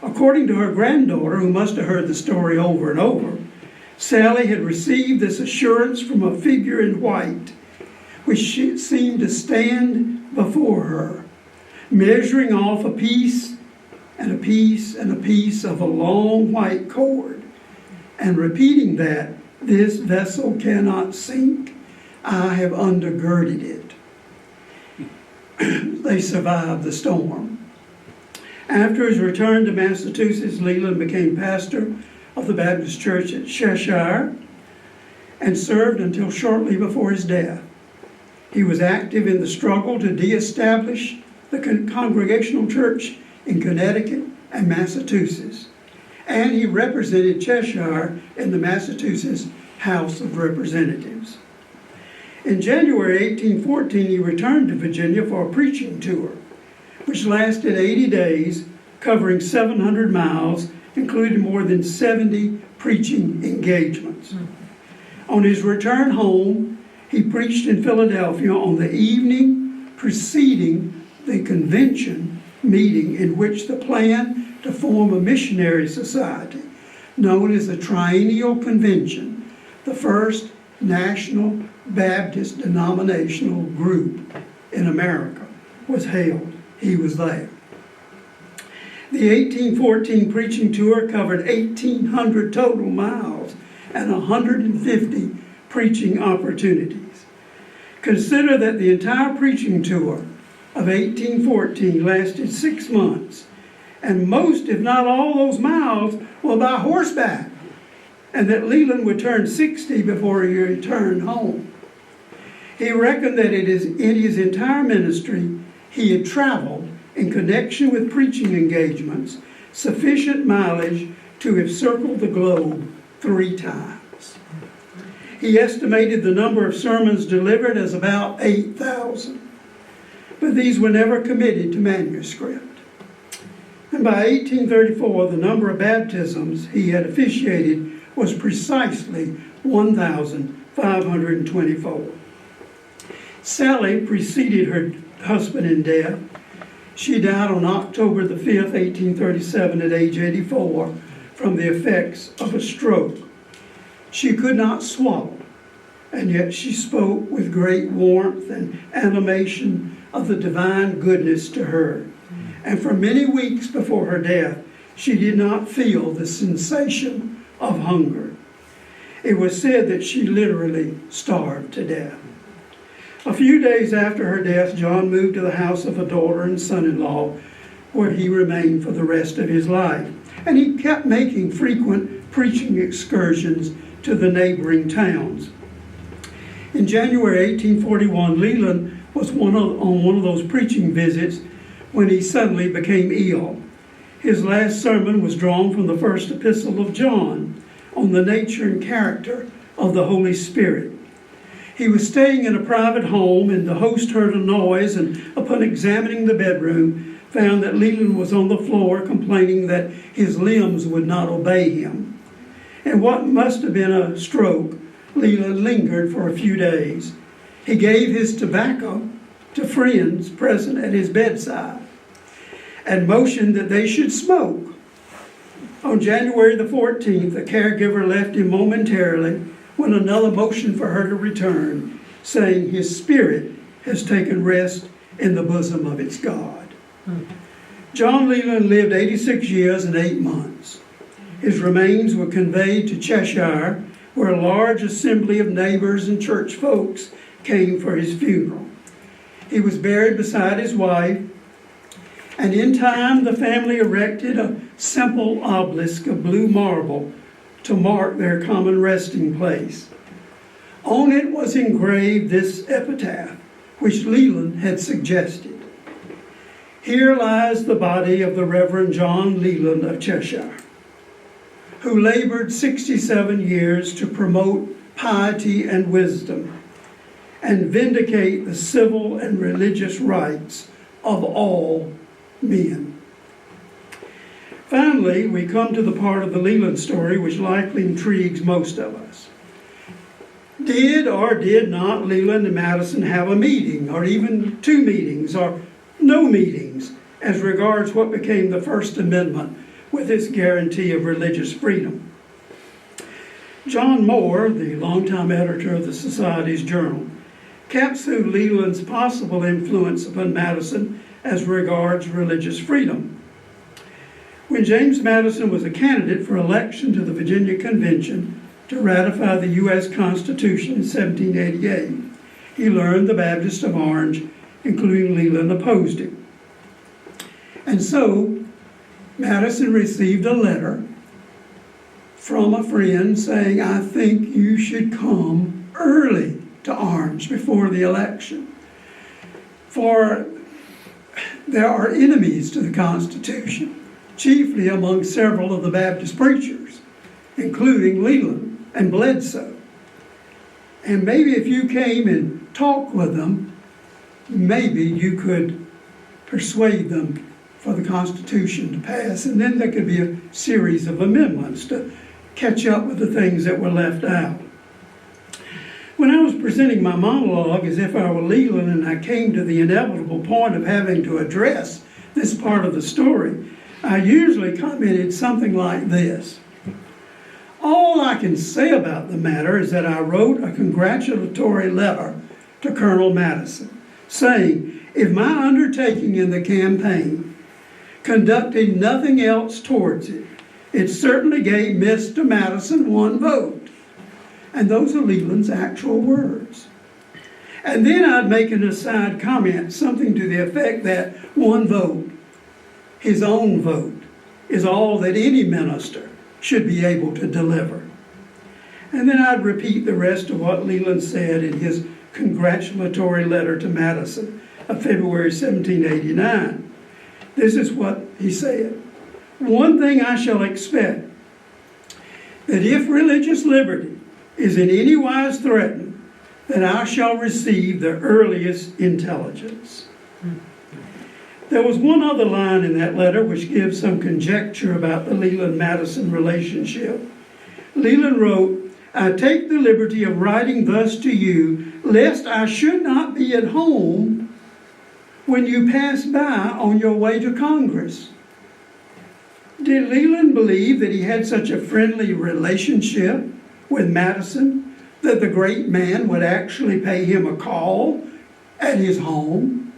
According to her granddaughter, who must have heard the story over and over, Sally had received this assurance from a figure in white, which seemed to stand before her, measuring off a piece and a piece and a piece of a long white cord, and repeating that, "This vessel cannot sink. I have undergirded it." They survived the storm. After his return to Massachusetts, Leland became pastor of the Baptist Church at Cheshire and served until shortly before his death. He was active in the struggle to de-establish the Congregational Church in Connecticut and Massachusetts, and he represented Cheshire in the Massachusetts House of Representatives. In January 1814, he returned to Virginia for a preaching tour, which lasted 80 days, covering 700 miles, including more than 70 preaching engagements. On his return home, he preached in Philadelphia on the evening preceding the convention meeting in which the plan to form a missionary society, known as the Triennial Convention, the first national Baptist denominational group in America, was held. He was there. The 1814 preaching tour covered 1,800 total miles and 150 preaching opportunities. Consider that the entire preaching tour of 1814 lasted 6 months, and most, if not all, those miles were by horseback, and that Leland would turn 60 before he returned home. He reckoned that in his entire ministry, he had traveled in connection with preaching engagements sufficient mileage to have circled the globe 3 times. He estimated the number of sermons delivered as about 8,000, but these were never committed to manuscript. And by 1834, the number of baptisms he had officiated was precisely 1,524. Sally preceded her husband in death. She died on October the 5th, 1837, at age 84, from the effects of a stroke. She could not swallow, and yet she spoke with great warmth and animation of the divine goodness to her. And for many weeks before her death, she did not feel the sensation of hunger. It was said that she literally starved to death. A few days after her death, John moved to the house of a daughter and son-in-law, where he remained for the rest of his life. And he kept making frequent preaching excursions to the neighboring towns. In January 1841, Leland was on one of those preaching visits when he suddenly became ill. His last sermon was drawn from the first epistle of John on the nature and character of the Holy Spirit. He was staying in a private home, and the host heard a noise, and upon examining the bedroom, found that Leland was on the floor complaining that his limbs would not obey him. And what must have been a stroke, Leland lingered for a few days. He gave his tobacco to friends present at his bedside and motioned that they should smoke. On January the 14th, the caregiver left him momentarily when another motioned for her to return, saying his spirit has taken rest in the bosom of its God. John Leland lived 86 years and 8 months. His remains were conveyed to Cheshire, where a large assembly of neighbors and church folks came for his funeral. He was buried beside his wife, and in time the family erected a simple obelisk of blue marble to mark their common resting place. On it was engraved this epitaph, which Leland had suggested: Here lies the body of the Reverend John Leland of Cheshire, who labored 67 years to promote piety and wisdom and vindicate the civil and religious rights of all men. Finally, we come to the part of the Leland story which likely intrigues most of us. Did or did not Leland and Madison have a meeting, or even two meetings, or no meetings, as regards what became the First Amendment with its guarantee of religious freedom? John Moore, the longtime editor of the Society's Journal, caps through Leland's possible influence upon Madison as regards religious freedom. When James Madison was a candidate for election to the Virginia Convention to ratify the U.S. Constitution in 1788, he learned the Baptists of Orange, including Leland, opposed him. And so Madison received a letter from a friend saying, "I think you should come early to Orange before the election, for there are enemies to the Constitution, chiefly among several of the Baptist preachers, including Leland and Bledsoe. And maybe if you came and talked with them, maybe you could persuade them for the Constitution to pass, and then there could be a series of amendments to catch up with the things that were left out." When I was presenting my monologue as if I were Leland and I came to the inevitable point of having to address this part of the story, I usually commented something like this: "All I can say about the matter is that I wrote a congratulatory letter to Colonel Madison, saying, if my undertaking in the campaign conducted nothing else towards it, it certainly gave Mr. Madison one vote." And those are Leland's actual words. And then I'd make an aside comment, something to the effect that one vote, his own vote, is all that any minister should be able to deliver. And then I'd repeat the rest of what Leland said in his congratulatory letter to Madison of February 1789. This is what he said: "One thing I shall expect, that if religious liberty is in any wise threatened, that I shall receive the earliest intelligence." There was one other line in that letter which gives some conjecture about the Leland-Madison relationship. Leland wrote, "I take the liberty of writing thus to you, lest I should not be at home when you pass by on your way to Congress." Did Leland believe that he had such a friendly relationship with Madison that the great man would actually pay him a call at his home?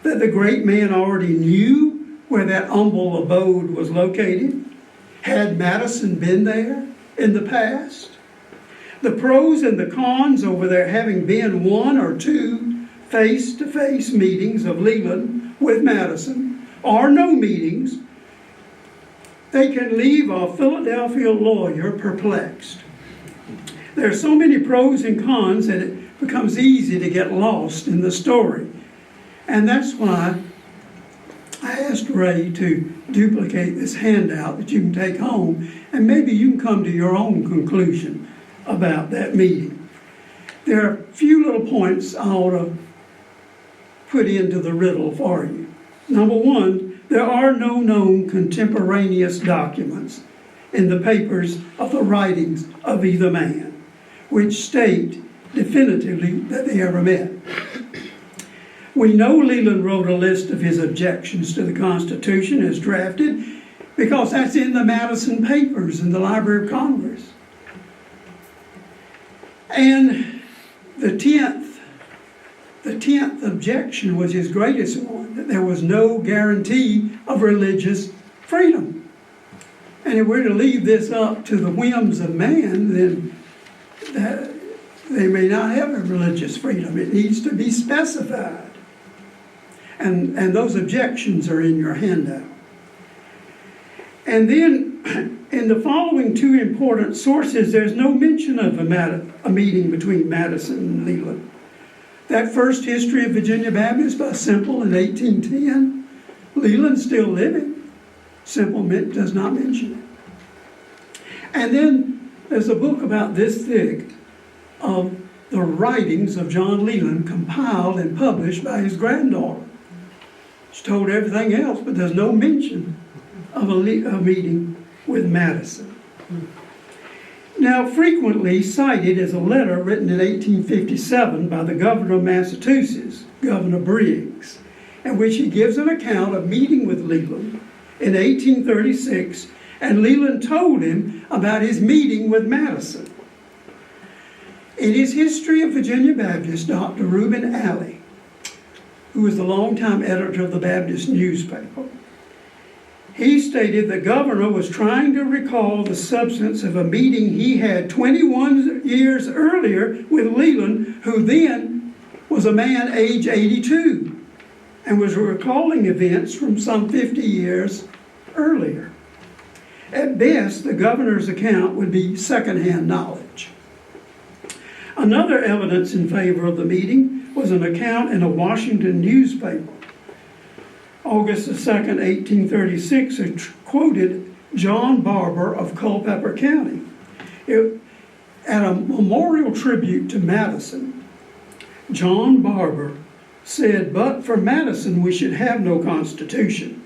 That the great man already knew where that humble abode was located? Had Madison been there in the past? The pros and the cons over there having been one or two face-to-face meetings of Leland with Madison, or no meetings, they can leave a Philadelphia lawyer perplexed. There are so many pros and cons that it becomes easy to get lost in the story. And that's why I asked Ray to duplicate this handout that you can take home, and maybe you can come to your own conclusion about that meeting. There are a few little points I ought to put into the riddle for you. Number one, there are no known contemporaneous documents in the papers of the writings of either man which state definitively that they ever met. We know Leland wrote a list of his objections to the Constitution as drafted because that's in the Madison papers in the Library of Congress. And the 10th objection was his greatest one, that there was no guarantee of religious freedom. And if we're to leave this up to the whims of man, then they may not have a religious freedom. It needs to be specified. And those objections are in your handout. And then in the following two important sources, there's no mention of a meeting between Madison and Leland. That first history of Virginia Baptists by Semple in 1810, Leland's still living. Simple Mint does not mention it. And then there's a book about this thick of the writings of John Leland compiled and published by his granddaughter. She's told everything else, but there's no mention of a meeting with Madison. Now, frequently cited is a letter written in 1857 by the governor of Massachusetts, Governor Briggs, in which he gives an account of meeting with Leland in 1836, and Leland told him about his meeting with Madison. In his History of Virginia Baptists, Dr. Reuben Alley, who was the longtime editor of the Baptist newspaper, he stated the governor was trying to recall the substance of a meeting he had 21 years earlier with Leland, who then was a man age 82, and was recalling events from some 50 years earlier. At best, the governor's account would be secondhand knowledge. Another evidence in favor of the meeting was an account in a Washington newspaper. August 2nd, 1836, it quoted John Barber of Culpeper County. At a memorial tribute to Madison, John Barber said, "But for Madison, we should have no Constitution."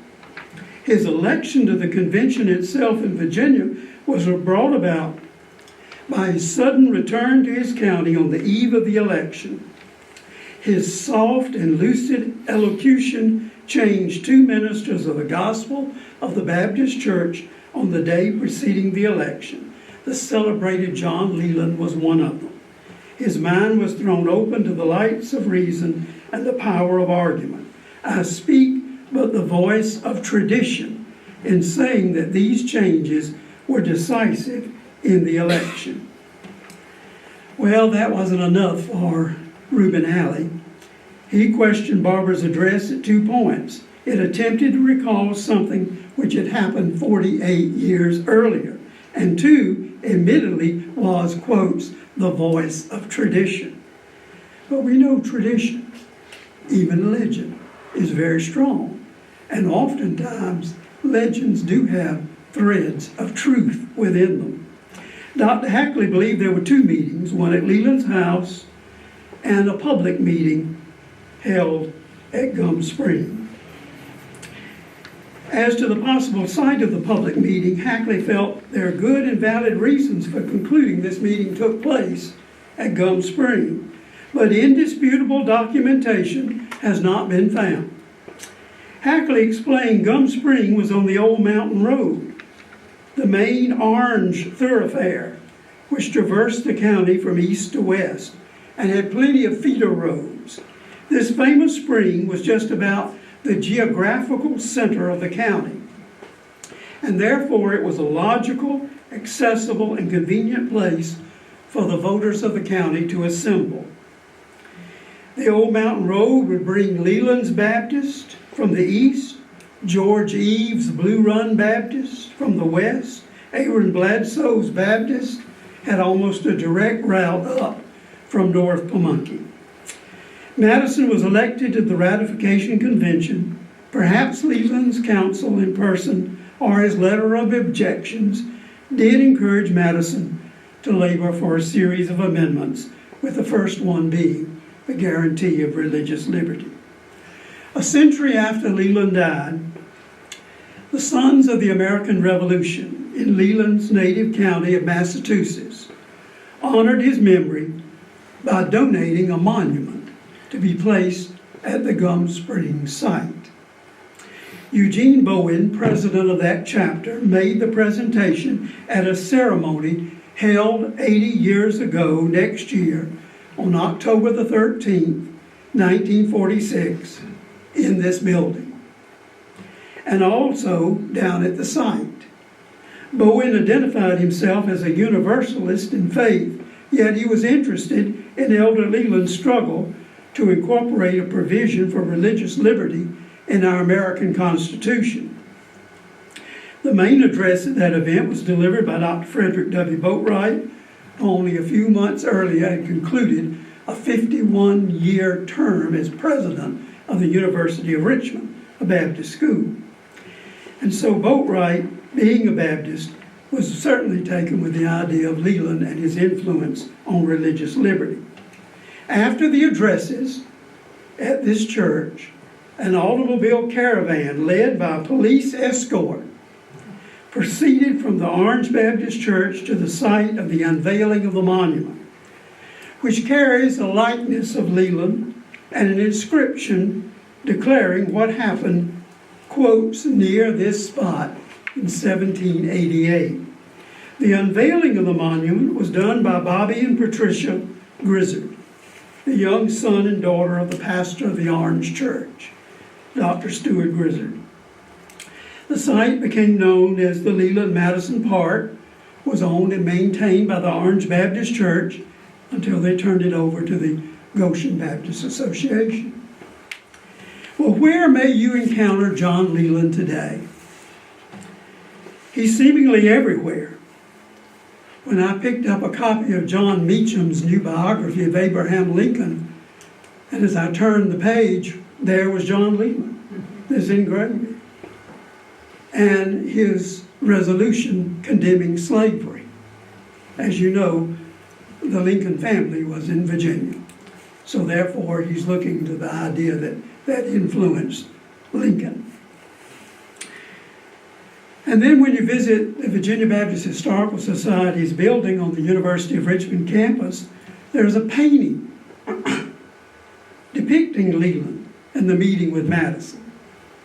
His election to the convention itself in Virginia was brought about by his sudden return to his county on the eve of the election. His soft and lucid elocution changed two ministers of the gospel of the Baptist Church on the day preceding the election. The celebrated John Leland was one of them. His mind was thrown open to the lights of reason and the power of argument. I speak but the voice of tradition in saying that these changes were decisive in the election. Well, that wasn't enough for Reuben Alley. He questioned Barber's address at 2 points. It attempted to recall something which had happened 48 years earlier, and 2, admittedly, was, quotes, the voice of tradition. But we know tradition, even legend, is very strong, and oftentimes legends do have threads of truth within them. Dr. Hackley believed there were 2 meetings, one at Leland's house and a public meeting held at Gum Spring. As to the possible site of the public meeting, Hackley felt there are good and valid reasons for concluding this meeting took place at Gum Spring, but indisputable documentation has not been found. Hackley explained Gum Spring was on the Old Mountain Road, the main orange thoroughfare, which traversed the county from east to west and had plenty of feeder roads. This famous spring was just about the geographical center of the county, and therefore it was a logical, accessible, and convenient place for the voters of the county to assemble. The Old Mountain Road would bring Leland's Baptist from the east, George Eves' Blue Run Baptist from the west. Aaron Bledsoe's Baptist had almost a direct route up from North Pamunkey. Madison was elected to the ratification convention. Perhaps Leland's counsel in person or his letter of objections did encourage Madison to labor for a series of amendments, with the first one being the guarantee of religious liberty. A century after Leland died, the Sons of the American Revolution in Leland's native county of Massachusetts honored his memory by donating a monument to be placed at the Gum Springs site. Eugene Bowen, president of that chapter, made the presentation at a ceremony held 80 years ago next year on October the 13th, 1946, in this building, and also down at the site. Bowen identified himself as a Universalist in faith, yet he was interested in Elder Leland's struggle to incorporate a provision for religious liberty in our American Constitution. The main address at that event was delivered by Dr. Frederick W. Boatwright, who only a few months earlier had concluded a 51-year term as president of the University of Richmond, a Baptist school. And so Boatwright, being a Baptist, was certainly taken with the idea of Leland and his influence on religious liberty. After the addresses at this church, an automobile caravan led by police escort proceeded from the Orange Baptist Church to the site of the unveiling of the monument, which carries a likeness of Leland and an inscription declaring what happened, quotes, near this spot in 1788. The unveiling of the monument was done by Bobby and Patricia Grizzard, the young son and daughter of the pastor of the Orange Church, Dr. Stuart Grizzard. The site became known as the Leland Madison Park, was owned and maintained by the Orange Baptist Church until they turned it over to the Goshen Baptist Association. Well, where may you encounter John Leland today? He's seemingly everywhere. When I picked up a copy of John Meacham's new biography of Abraham Lincoln, and as I turned the page, there was John Leland, this engraving, and his resolution condemning slavery. As you know, the Lincoln family was in Virginia, so therefore he's looking to the idea that influenced Lincoln. And then when you visit the Virginia Baptist Historical Society's building on the University of Richmond campus, there's a painting depicting Leland and the meeting with Madison.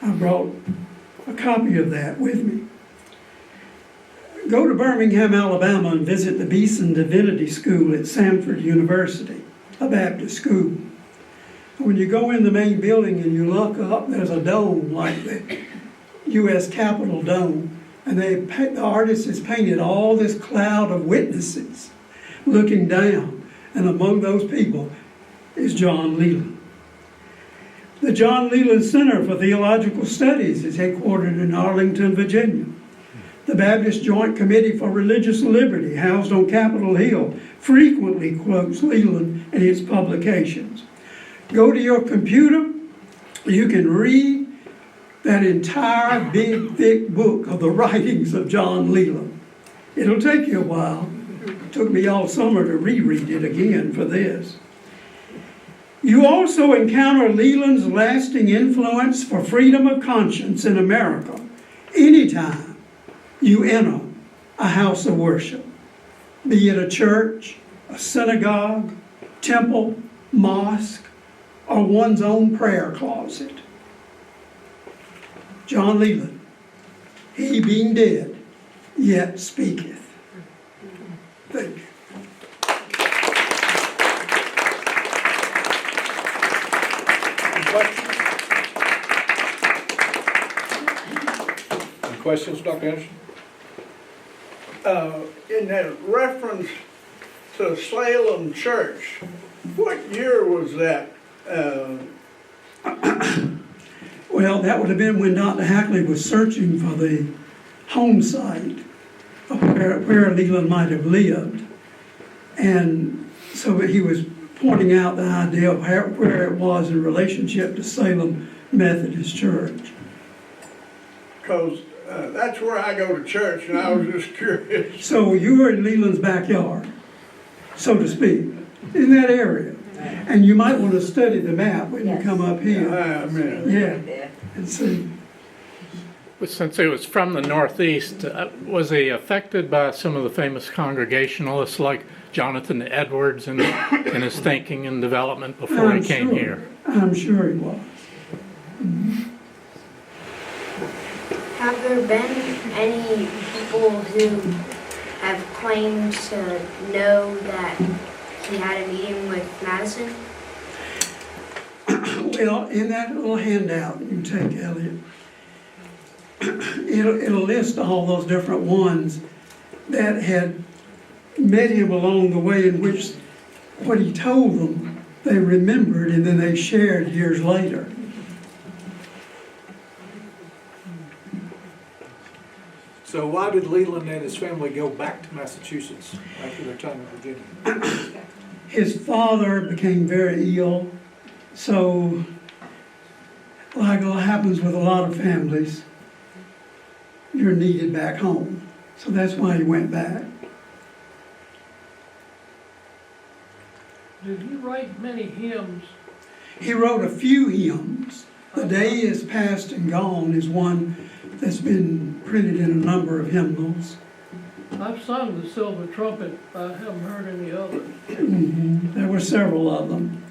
I brought a copy of that with me. Go to Birmingham, Alabama and visit the Beeson Divinity School at Samford University, a Baptist school. When you go in the main building and you look up, there's a dome like the U.S. Capitol dome, and the artist has painted all this cloud of witnesses looking down, and among those people is John Leland. The John Leland Center for Theological Studies is headquartered in Arlington, Virginia. The Baptist Joint Committee for Religious Liberty, housed on Capitol Hill, frequently quotes Leland in its publications. Go to your computer, you can read that entire big, thick book of the writings of John Leland. It'll take you a while. It took me all summer to reread it again for this. You also encounter Leland's lasting influence for freedom of conscience in America anytime you enter a house of worship, be it a church, a synagogue, temple, mosque, or one's own prayer closet. John Leland, he being dead, yet speaketh. Thank you. Any questions, Dr. Anderson? In that reference to Salem Church, what year was that? Well, that would have been when Dr. Hackley was searching for the home site of where Leland might have lived. And so he was pointing out the idea of where it was in relationship to Salem Methodist Church. Because that's where I go to church, and I was just curious. So you were in Leland's backyard, so to speak, in that area. And you might want to study the map when you come up here. Yeah, and see. But since it was from the Northeast, was he affected by some of the famous Congregationalists like Jonathan Edwards in his thinking and development before he came here? I'm sure he was. Have there been any people who have claimed to know that he had a meeting with Madison? Well, in that little handout you take, Elliot, it'll list all those different ones that had met him along the way, in which what he told them they remembered and then they shared years later. So why did Leland and his family go back to Massachusetts after their time in Virginia? His father became very ill, so like what happens with a lot of families, you're needed back home. So that's why he went back. Did he write many hymns? He wrote a few hymns. The Day Is Past and Gone is one that's been printed in a number of hymnals. I've sung the Silver Trumpet, I haven't heard any others. There were several of them.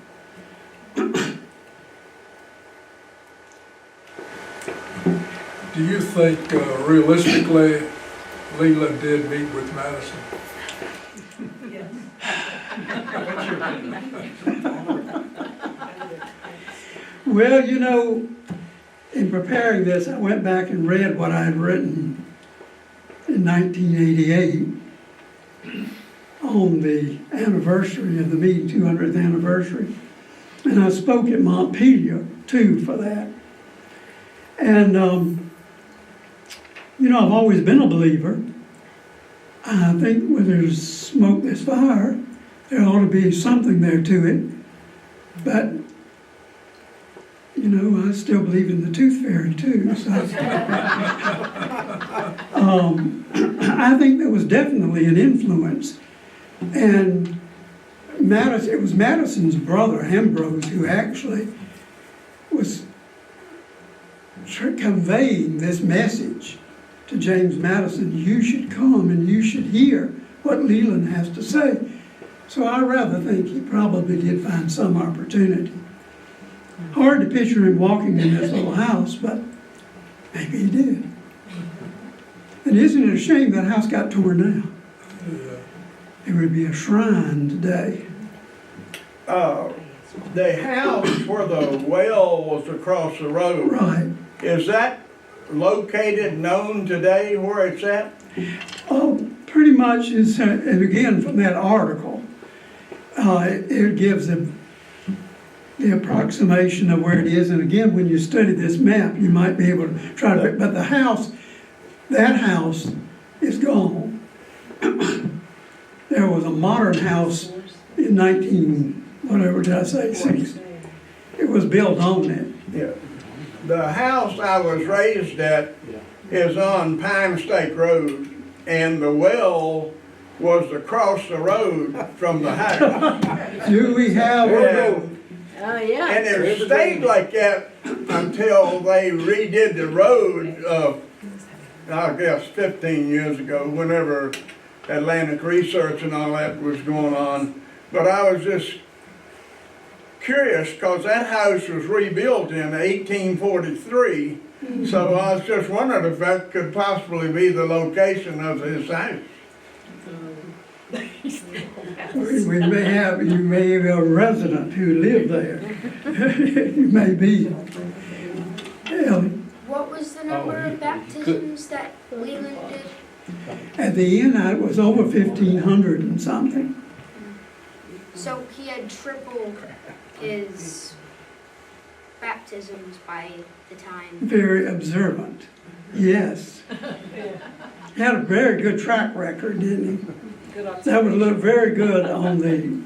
Do you think realistically Leland did meet with Madison? Well, you know, in preparing this, I went back and read what I had written in 1988 on the anniversary of the meeting, 200th anniversary. And I spoke at Montpelier, too, for that. And, you know, I've always been a believer. I think where there's smoke, there's fire. There ought to be something there to it. But, you know, I still believe in the tooth fairy, too. So. I think there was definitely an influence. And it was Madison's brother, Ambrose, who actually was conveying this message to James Madison. You should come and you should hear what Leland has to say. So I rather think he probably did find some opportunity. Hard to picture him walking in this little house, but maybe he did. And isn't it a shame that house got torn down? It would be a shrine today. The house where the well was across the road, Right. is that located, known today where it's at? Oh, pretty much is, and again, from that article, it gives the approximation of where it is. And again, when you study this map, you might be able to try to, but the house, that house is gone. There was a modern house in 6. It was built on it. Yeah. The house I was raised at is on Pine Stake Road, and the well was across the road from the house. Do we have, And, Oh, yeah. and it stayed like that until they redid the road, I guess 15 years ago, whenever Atlantic Research and all that was going on. But I was just curious because that house was rebuilt in 1843. So I was just wondering if that could possibly be the location of his house. we may have, you may have a resident who lived there. You may be. Ellie, What was the number of baptisms that Leland did? at the end, it was over 1,500 and something. So he had triple his baptisms by the time. Very observant, yes. He had a very good track record, didn't he? That would look very good on the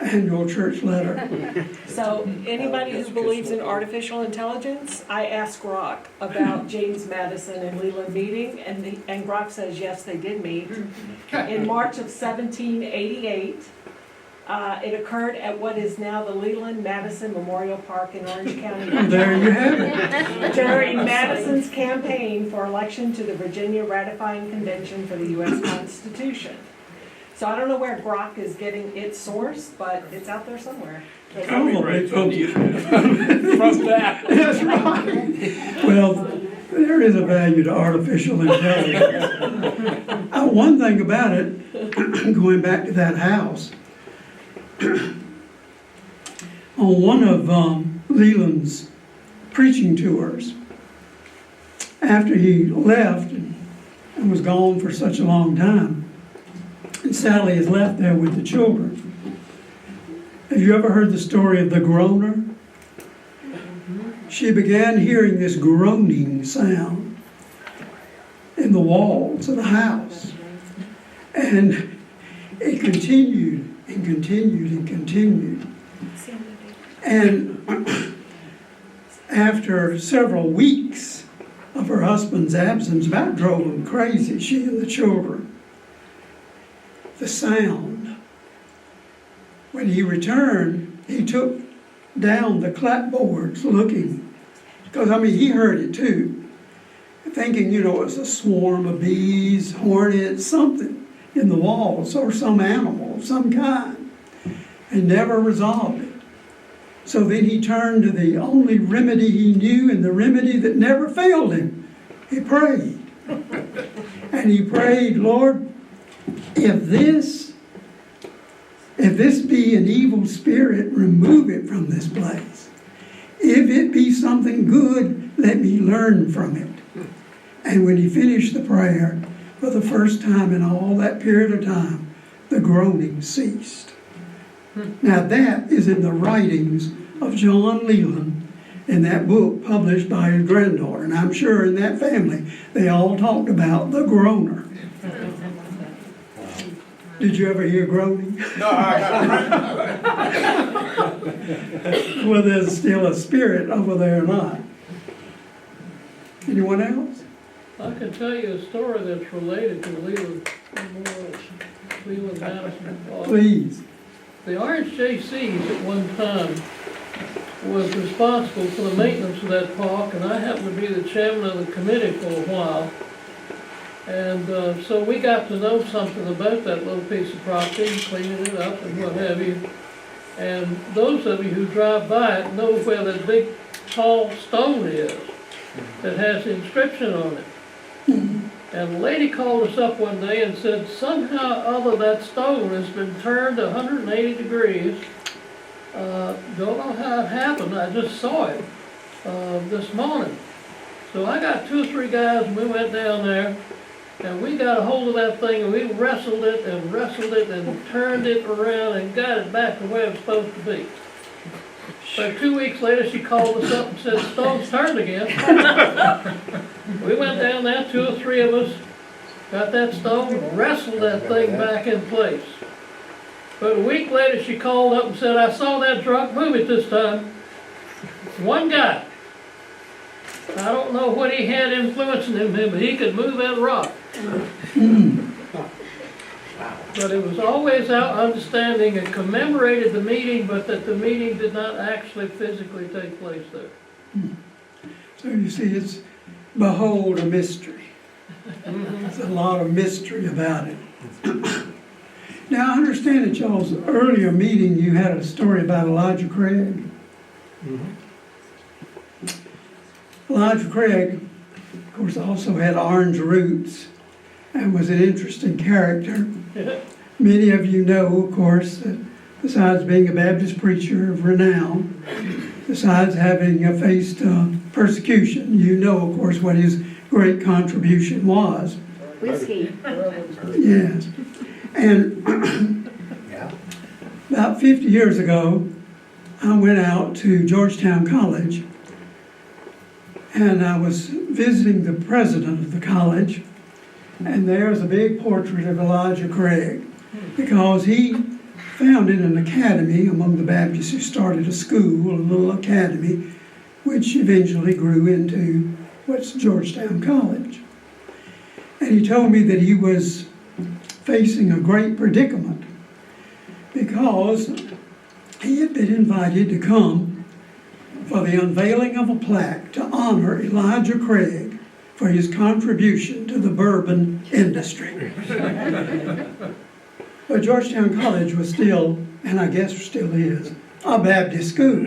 annual church letter. So anybody who believes in artificial intelligence, I asked Rock about James Madison and Leland meeting, and Rock says, yes, they did meet. In March of 1788, it occurred at what is now the Leland Madison Memorial Park in Orange County. There you have it. During Madison's campaign for election to the Virginia Ratifying Convention for the U.S. Constitution. So I don't know where Grok is getting its source, but it's out there somewhere. Probably from From that. That's right. Well, there is a value to artificial intelligence. One thing about it, going back to that house, on one of Leland's preaching tours, after he left and was gone for such a long time, and Sally is left there with the children. Have you ever heard the story of the groaner? She began hearing this groaning sound in the walls of the house. And it continued and continued and continued. And after several weeks of her husband's absence, about drove them crazy, she and the children. The sound. When he returned, he took down the clapboards looking, because he heard it too, thinking, it was a swarm of bees, hornets, something in the walls, or some animal of some kind, and never resolved it. So then he turned to the only remedy he knew, and the remedy that never failed him. He prayed. And he prayed, Lord, if this be an evil spirit, remove it from this place. If it be something good, let me learn from it. And when he finished the prayer, for the first time in all that period of time, the groaning ceased. Now that is in the writings of John Leland in that book published by his granddaughter. And I'm sure in that family they all talked about the groaner. Did you ever hear groaning? No, Whether there's still a spirit over there or not. Anyone else? I can tell you a story that's related to Leland Madison. Please. The RHJCs at one time was responsible for the maintenance of that park, and I happened to be the chairman of the committee for a while. And so we got to know something about that little piece of property, cleaning it up and what have you. And those of you who drive by it know where that big tall stone is that has the inscription on it. And a lady called us up one day and said, somehow or other that stone has been turned 180 degrees. Don't know how it happened, I just saw it this morning. So I got 2 or 3 guys and we went down there and we got a hold of that thing and we wrestled it and turned it around and got it back to where it's supposed to be. So 2 weeks later she called us up and said, the stone's turned again. We went down there, 2 or 3 of us, got that stone, wrestled that thing back in place. But a week later she called up and said, I saw that drunk move it this time. One guy. I don't know what he had influencing him, but he could move that rock. But it was always our understanding it commemorated the meeting, but that the meeting did not actually physically take place there. So you see, it's behold a mystery. There's a lot of mystery about it. Now I understand at y'all's earlier meeting you had a story about Elijah Craig. Elijah Craig, of course, also had orange roots and was an interesting character. Many of you know, of course, that besides being a Baptist preacher of renown, besides having faced persecution, you know, of course, what his great contribution was. Whiskey. Yes. And about 50 years ago, I went out to Georgetown College, and I was visiting the president of the college, and there's a big portrait of Elijah Craig, because he founded an academy among the Baptists who started a school, a little academy, which eventually grew into what's Georgetown College. And he told me that he was facing a great predicament because he had been invited to come for the unveiling of a plaque to honor Elijah Craig for his contribution to the bourbon industry. But Georgetown College was still, and I guess still is, a Baptist school.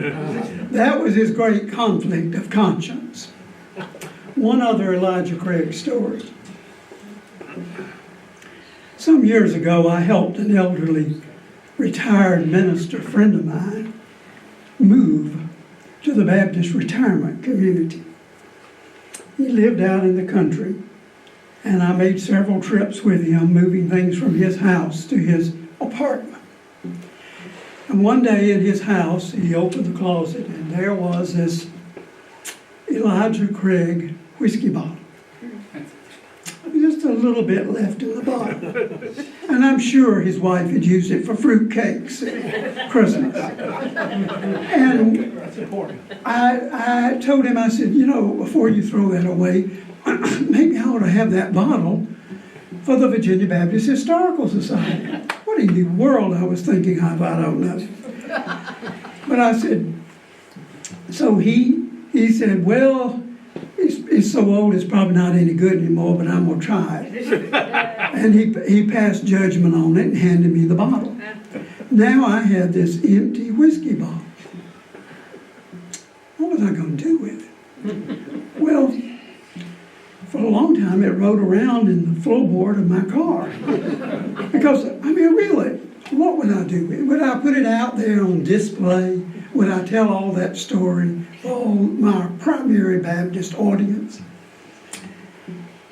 That was his great conflict of conscience. One other Elijah Craig story. Some years ago, I helped an elderly retired minister friend of mine move to the Baptist retirement community. He lived out in the country, and I made several trips with him, moving things from his house to his apartment. And one day in his house, he opened the closet, and there was this Elijah Craig whiskey bottle. Just a little bit left in the bottle. And I'm sure his wife had used it for fruit cakes at Christmas. And That's important. I told him, I said, you know, before you throw that away, maybe I ought to have that bottle for the Virginia Baptist Historical Society. What in the world I was thinking of, I don't know. But I said, so he said, well, it's so old it's probably not any good anymore, but I'm going to try it. And he passed judgment on it and handed me the bottle. Now I had this empty whiskey bottle. What was I going to do with it? Well, for a long time it rode around in the floorboard of my car. Because, I mean, really, what would I do with it? Would I put it out there on display? Would I tell all that story for my primary Baptist audience?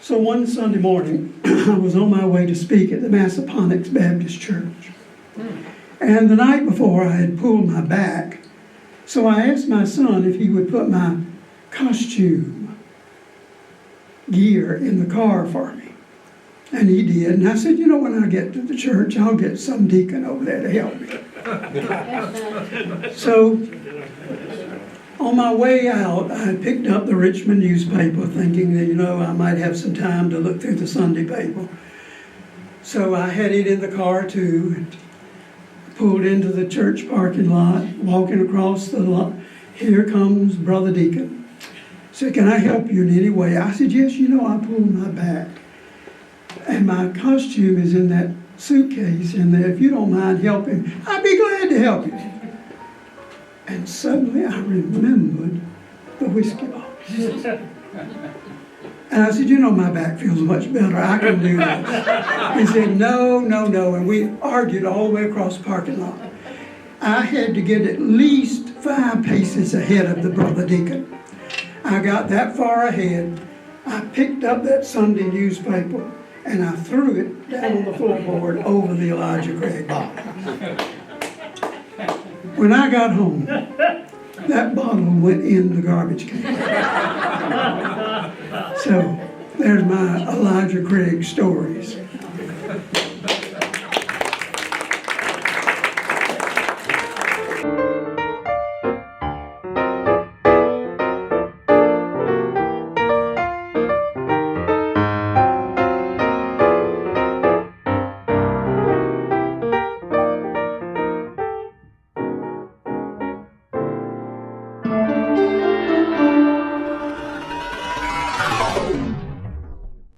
So one Sunday morning, I was on my way to speak at the Massaponax Baptist Church. And the night before, I had pulled my back. So I asked my son if he would put my costume gear in the car for me. And he did. And I said, you know, when I get to the church, I'll get some deacon over there to help me. So on my way out, I picked up the Richmond newspaper thinking that, you know, I might have some time to look through the Sunday paper. So I had it in the car too, and pulled into the church parking lot, walking across the lot. Here comes Brother Deacon. Said, can I help you in any way? I said, yes, you know, I pulled my back. And my costume is in that suitcase in there. If you don't mind helping, I'd be glad to help you. And suddenly I remembered the whiskey bottle. And I said, you know, my back feels much better. I can do this. He said, no, no, no. And we argued all the way across the parking lot. I had to get at least 5 paces ahead of the Brother Deacon. I got that far ahead. I picked up that Sunday newspaper and I threw it down on the floorboard over the Elijah Craig bottle. When I got home, that bottle went in the garbage can. So there's my Elijah Craig stories.